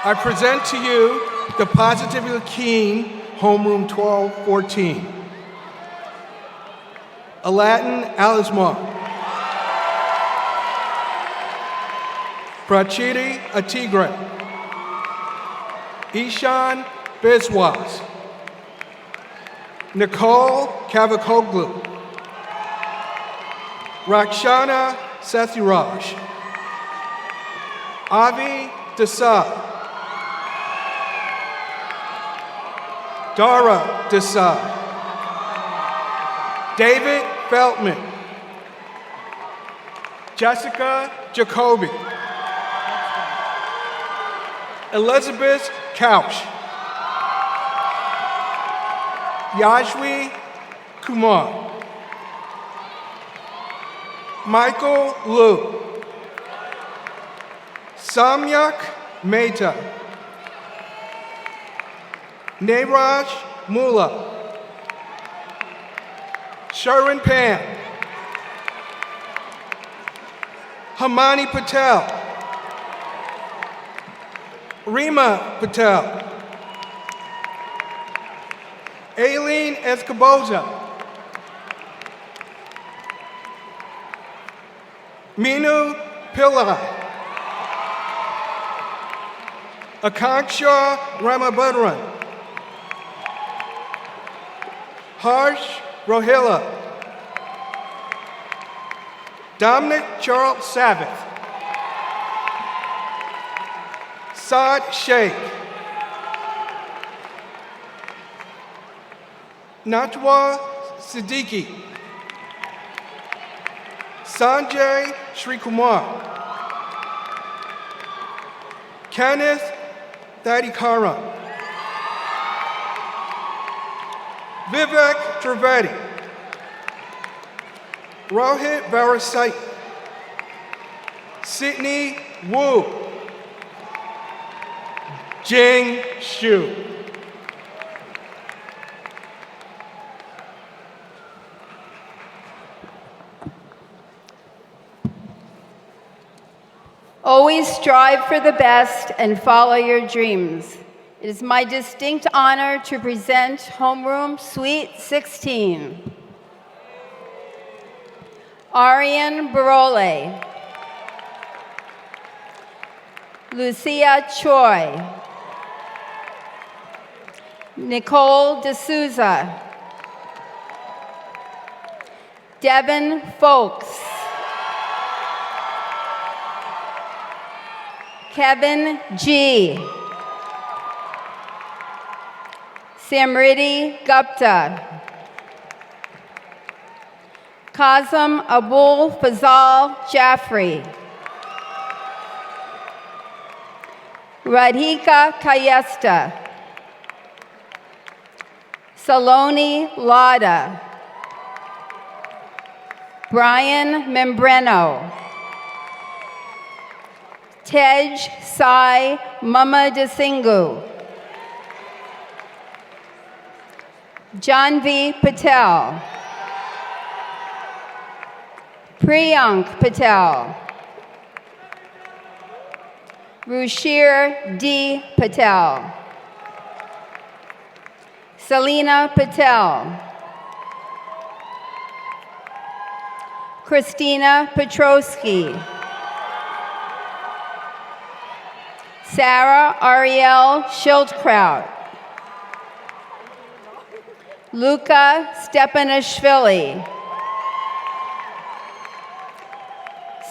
I present to you the Positively Keen Homeroom 1214. Aladdin Alismar. Prachiri Atigre. Ishan Biswas. Nicole Kavakoglu. Rakshana Sathiraj. Avi Desai. Dara Desai. David Feltman. Jessica Jacoby. Elizabeth Couch. Yashwi Kumar. Michael Liu. Samyak Mehta. Neeraj Mula. Sharon Pam. Hamani Patel. Rima Patel. Aileen Escoboza. Minu Pillai. Akanksha Ramabudran. Harsh Rohila. Dominic Charles Sabbath. Saad Sheikh. Natwa Siddiqui. Sanjay Srikumar. Kenneth Thadikaran. Vivek Trivedi. Rohit Varasait. Sydney Wu. Jing Shu. Always strive for the best and follow your dreams. It is my distinct honor to present Homeroom Suite 16. Arian Barole. Lucia Choi. Nicole D'Souza. Devin Folks. Kevin G. Samriti Gupta. Kazim Abul Fazal Jaffrey. Radhika Kayesta. Saloni Lada. Brian Membreno. Tej Sai Mama Desingu. Janvi Patel. Priyank Patel. Rushir D. Patel. Selena Patel. Christina Petrosky. Sarah Ariel Schildkraut. Luka Stepanishvili.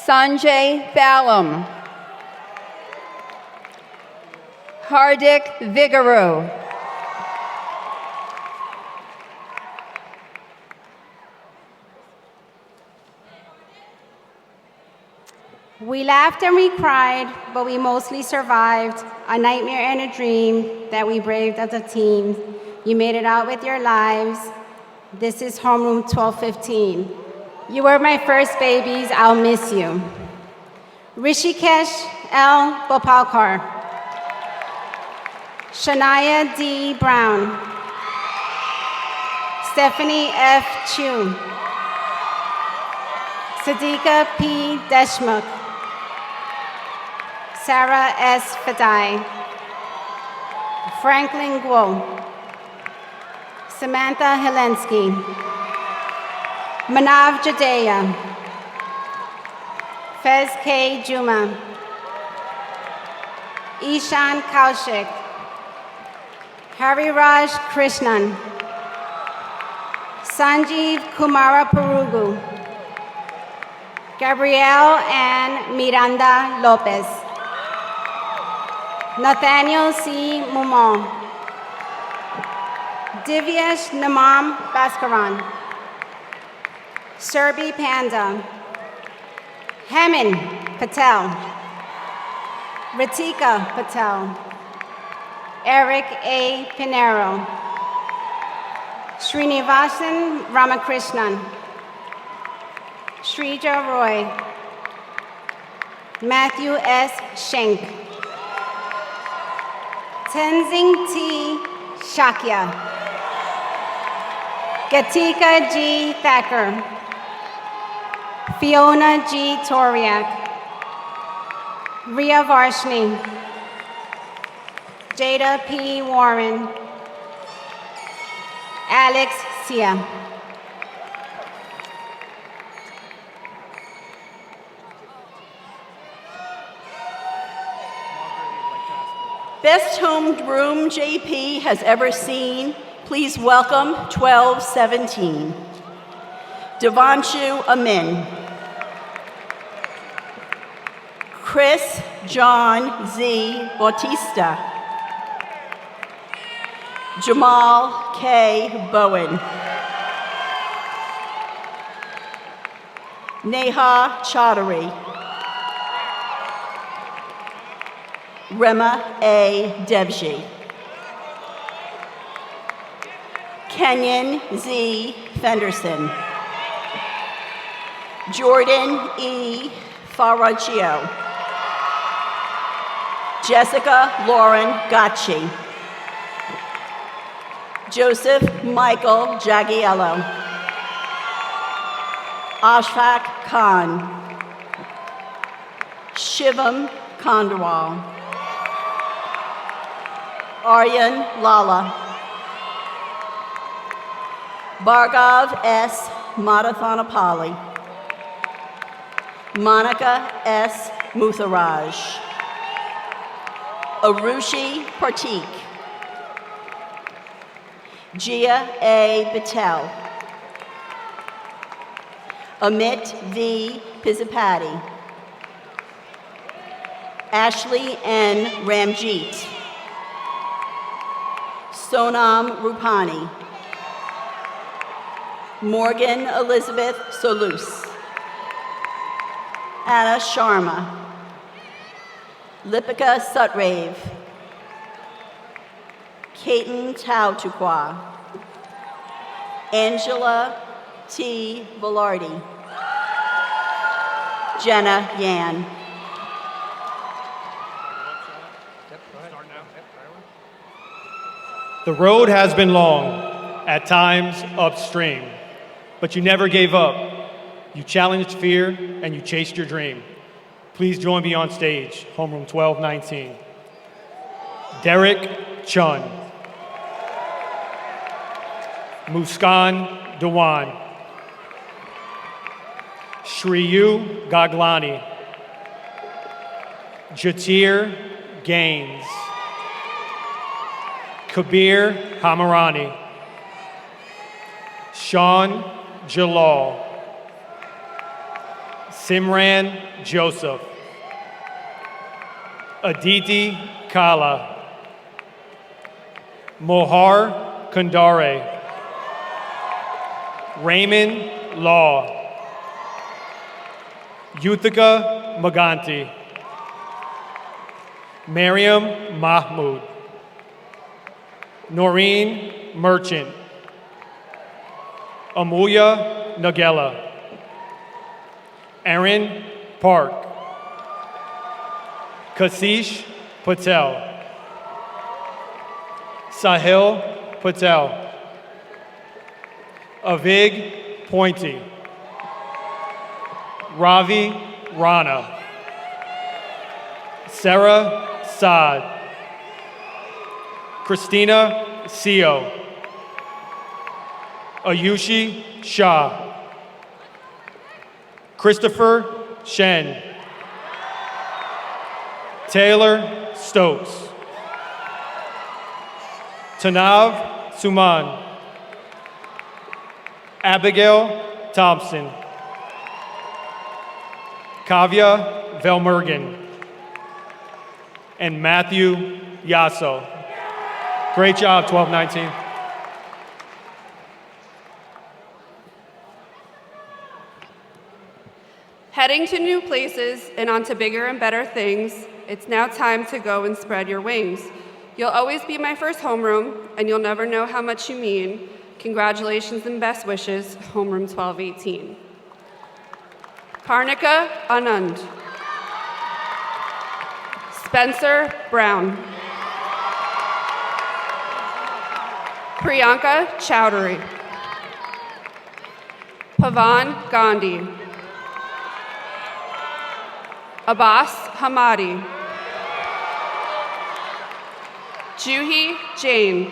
Sanjay Balam. Hardik Vigaru. We laughed and we cried, but we mostly survived. A nightmare and a dream that we braved as a team. You made it out with your lives. This is Homeroom 1215. You were my first babies. I'll miss you. Rishikesh L. Bopalkar. Shania D. Brown. Stephanie F. Chu. Sadiqa P. Deshmukh. Sarah S. Fadai. Franklin Guo. Samantha Helensky. Manav Jadea. Fez K. Juma. Ishan Kaushik. Hariraj Krishnan. Sanjeev Kumara Purugu. Gabrielle and Miranda Lopez. Nathaniel C. Mumon. Divyesh Namam Bhaskaran. Serbi Panda. Hemin Patel. Ritika Patel. Eric A. Pinero. Srinivasan Ramakrishnan. Shrija Roy. Matthew S. Schenk. Tenzing T. Shakya. Gatika G. Thacker. Fiona G. Toriak. Ria Varshni. Jada P. Warren. Alex Sia. Best homeroom JP has ever seen. Please welcome 1217. Devanshu Amin. Chris John Z. Bautista. Jamal K. Bowen. Neha Chaudhary. Rema A. Devji. Kenyon Z. Fenderson. Jordan E. Faragio. Jessica Lauren Gacci. Joseph Michael Jagiello. Ashfaq Khan. Shivam Khandwal. Aryan Lala. Bhargav S. Madathanapalli. Monica S. Mutharaj. Arushi Partik. Jia A. Patel. Amit V. Pizzapati. Ashley N. Ramjeet. Sonam Rupani. Morgan Elizabeth Solus. Anna Sharma. Lipika Sutrave. Kaiten Tautukwa. Angela T. Velarde. Jenna Yan. The road has been long, at times upstream, but you never gave up. You challenged fear and you chased your dream. Please join me on stage, homeroom 1219. Derek Chun. Muskan Dewan. Shriyu Gaglani. Jatir Gaines. Kabir Hamarani. Sean Jalal. Simran Joseph. Aditi Kala. Mohar Kandare. Raymond Law. Yuthika Maganti. Mariam Mahmood. Noreen Merchant. Amulia Nagella. Aaron Park. Kasish Patel. Sahil Patel. Avig Pointy. Ravi Rana. Sarah Saad. Christina Seo. Ayushi Shah. Christopher Shen. Taylor Stokes. Tanav Suman. Abigail Thompson. Kavya Velmergen. And Matthew Yasso. Great job, 1219. Heading to new places and on to bigger and better things, it's now time to go and spread your wings. You'll always be my first homeroom, and you'll never know how much you mean. Congratulations and best wishes, homeroom 1218. Karnika Anand. Spencer Brown. Priyanka Chowdhury. Pavan Gandhi. Abbas Hamadi. Juhi Jain.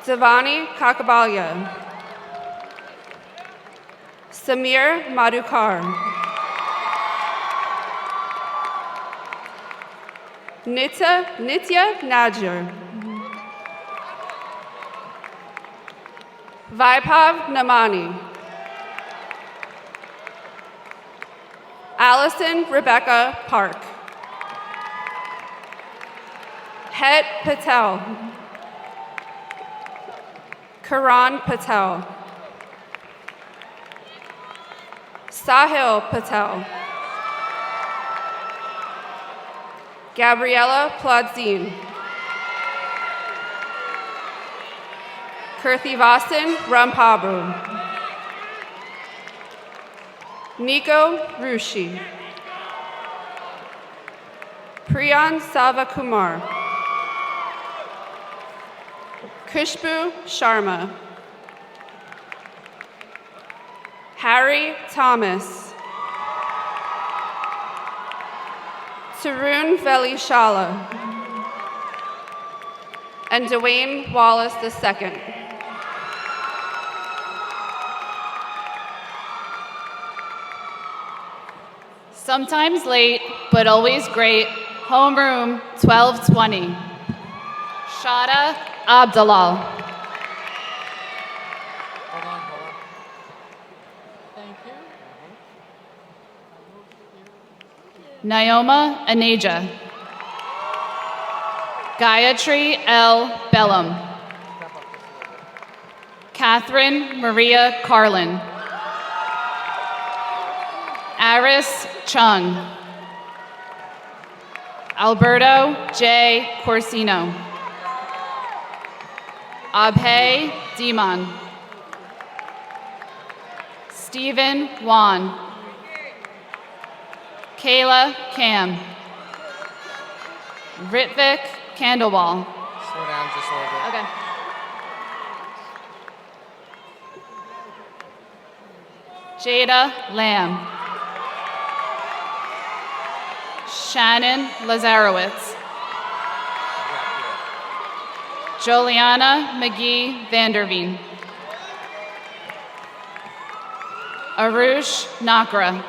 Devani Kakabalia. Samir Madhukar. Nitya Najjar. Vaibhav Namani. Allison Rebecca Park. Het Patel. Karan Patel. Sahil Patel. Gabriella Pladzine. Kirthivasan Rampabru. Nico Rushi. Priyan Savakumar. Kushbu Sharma. Harry Thomas. Tarun Velishala. And Dwayne Wallace II. Sometimes late, but always great. Homeroom 1220. Shada Abdalal. Hold on. Thank you. Naoma Aneja. Gayatri L. Bellum. Catherine Maria Carlin. Aris Chung. Alberto J. Corsino. Abhay Diman. Stephen Wan. Kayla Cam. Ritvik Kandawal. Slow down just a little bit. Okay. Jada Lamb. Shannon Lazarowitz. Joliana McGee Vanderveen. Arush Nakra.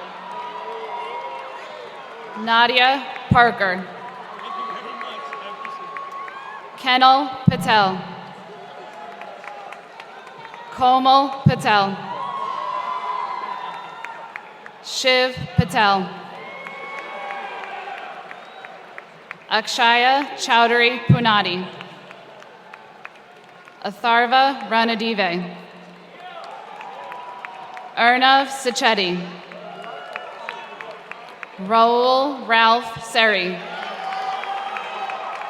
Nadia Parker. Kenal Patel. Komal Patel. Shiv Patel. Akshaya Chowdhury Punadi. Atharva Ranadive. Arnav Sachetti. Raul Ralph Seri.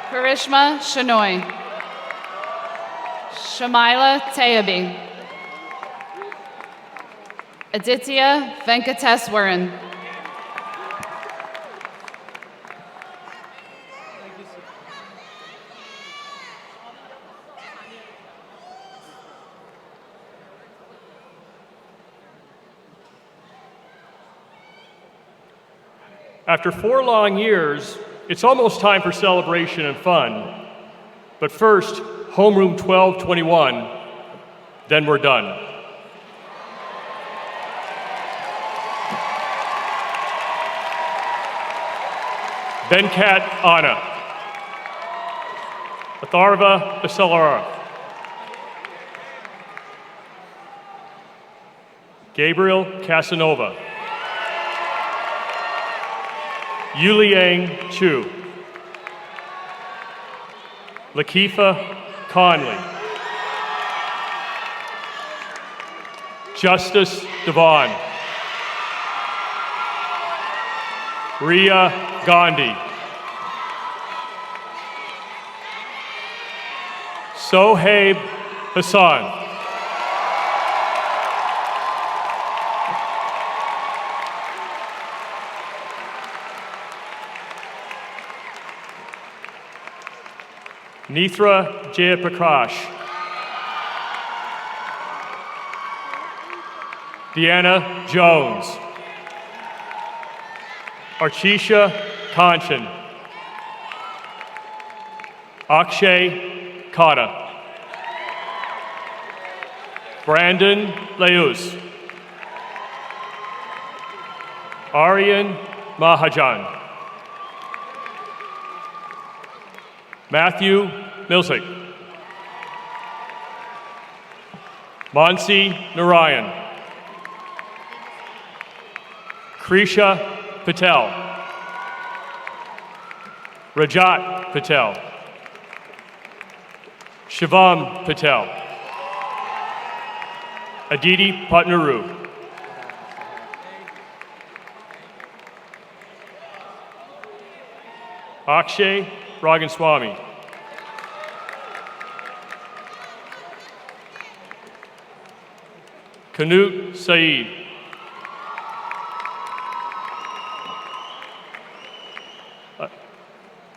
Karishma Shanoy. Shamila Tayabi. Aditya Venkateswaran. After 4 long years, it's almost time for celebration and fun. But first, homeroom 1221, then we're done. Venkat Anna. Atharva Asalara. Gabriel Casanova. Yuliang Chu. Lakeitha Conley. Justice Devon. Ria Gandhi. Sohaib Hassan. Nithra Jayaprakash. Deanna Jones. Archisha Kanchan. Akshay Kata. Brandon Leus. Aryan Mahajan. Matthew Milsick. Mansi Narayan. Krisha Patel. Rajat Patel. Shivam Patel. Aditi Patnaru. Akshay Raganswamy. Kanut Saeed.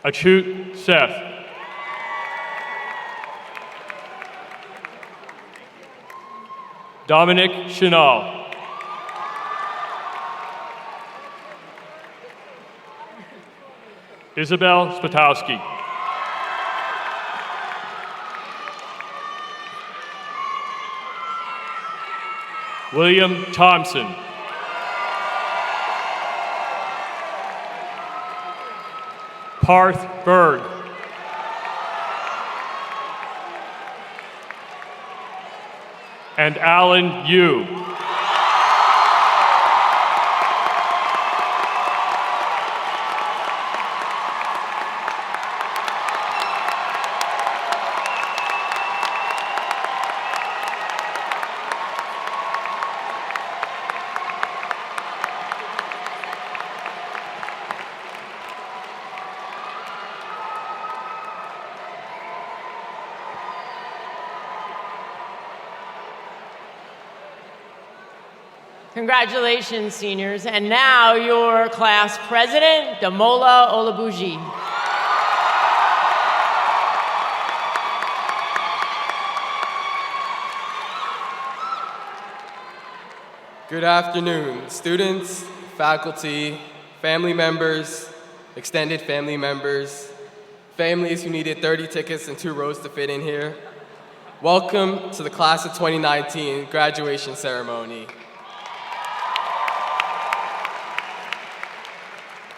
Achut Seth. Dominic Chenal. Isabel Spatowski. William Thompson. Parth Berg. And Alan Yu. Congratulations, seniors. And now your class president, Damola Olabuji. Good afternoon, students, faculty, family members, extended family members, families who needed 30 tickets and 2 rows to fit in here. Welcome to the class of 2019 graduation ceremony.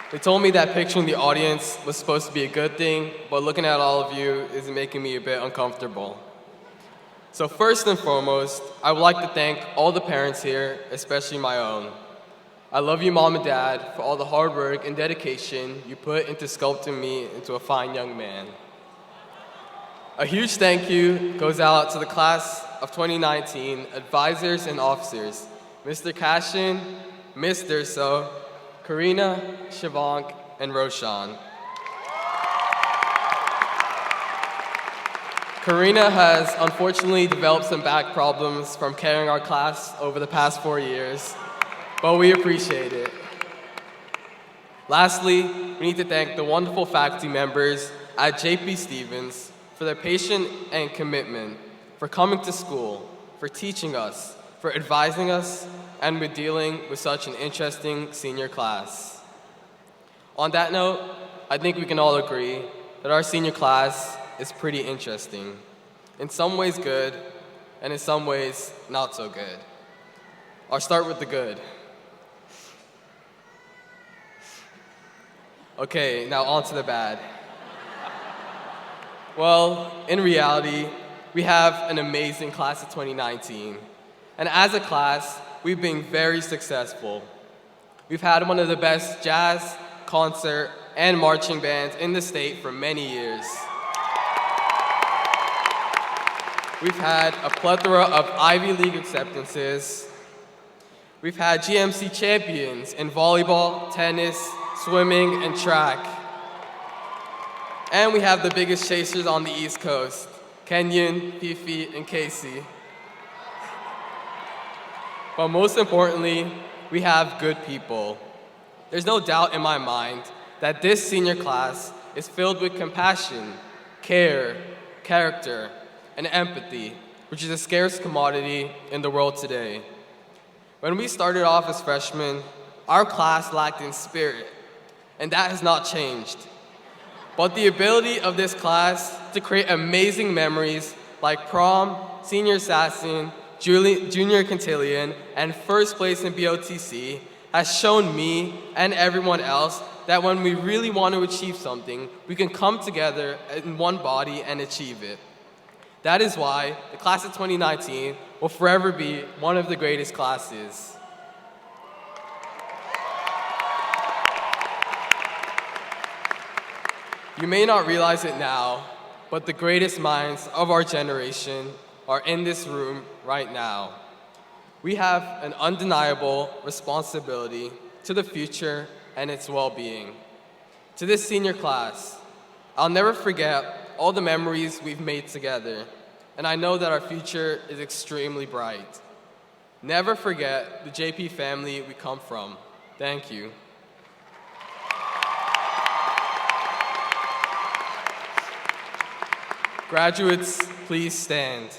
They told me that picturing the audience was supposed to be a good thing, but looking at all of you is making me a bit uncomfortable. So first and foremost, I would like to thank all the parents here, especially my own. I love you, Mom and Dad, for all the hard work and dedication you put into sculpting me into a fine young man. A huge thank you goes out to the class of 2019 advisors and officers, Mr. Cashin, Ms. Durso, Karina, Shivank, and Roshan. Karina has unfortunately developed some back problems from carrying our class over the past 4 years, but we appreciate it. Lastly, we need to thank the wonderful faculty members at JP Stevens for their patience and commitment, for coming to school, for teaching us, for advising us, and with dealing with such an interesting senior class. On that note, I think we can all agree that our senior class is pretty interesting. In some ways good, and in some ways not so good. I'll start with the good. Okay, now on to the bad. Well, in reality, we have an amazing class of 2019. And as a class, we've been very successful. We've had one of the best jazz, concert, and marching bands in the state for many years. We've had a plethora of Ivy League acceptances. We've had GMC champions in volleyball, tennis, swimming, and track. And we have the biggest chasers on the East Coast, Kenyon, Fifi, and Casey. But most importantly, we have good people. There's no doubt in my mind that this senior class is filled with compassion, care, character, and empathy, which is a scarce commodity in the world today. When we started off as freshmen, our class lacked in spirit, and that has not changed. But the ability of this class to create amazing memories like prom, senior assassin, junior cotillion, and first place in BOTC has shown me and everyone else that when we really want to achieve something, we can come together in one body and achieve it. That is why the class of 2019 will forever be one of the greatest classes. You may not realize it now, but the greatest minds of our generation are in this room right now. We have an undeniable responsibility to the future and its well-being. To this senior class, I'll never forget all the memories we've made together, and I know that our future is extremely bright. Never forget the JP family we come from. Thank you. Graduates, please stand.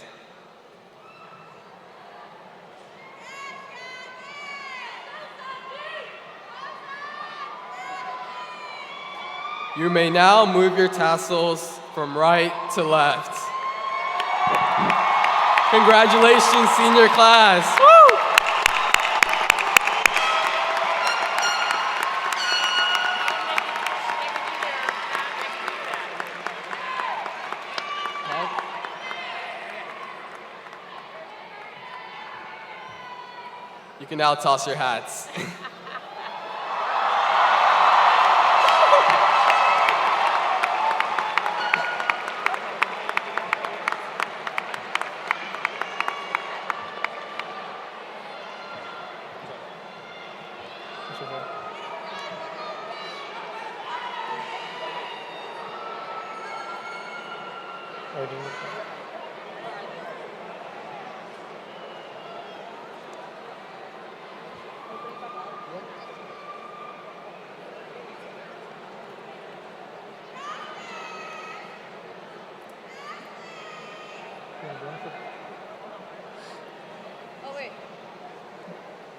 You may now move your tassels from right to left. Congratulations, senior class. Woo! You can now toss your hats. Oh wait,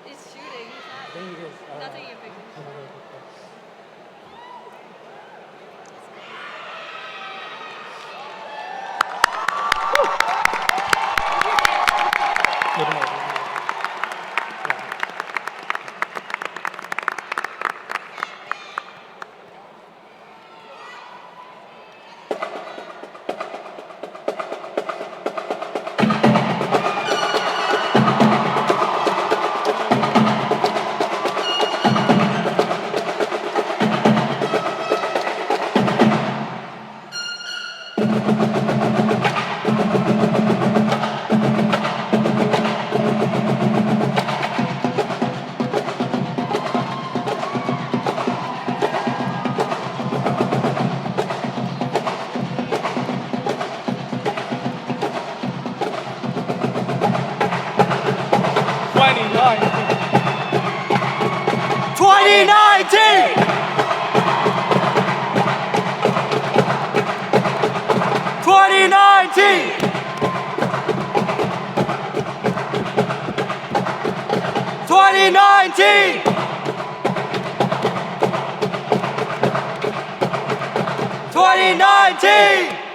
he's shooting. He's not taking a picture. '19!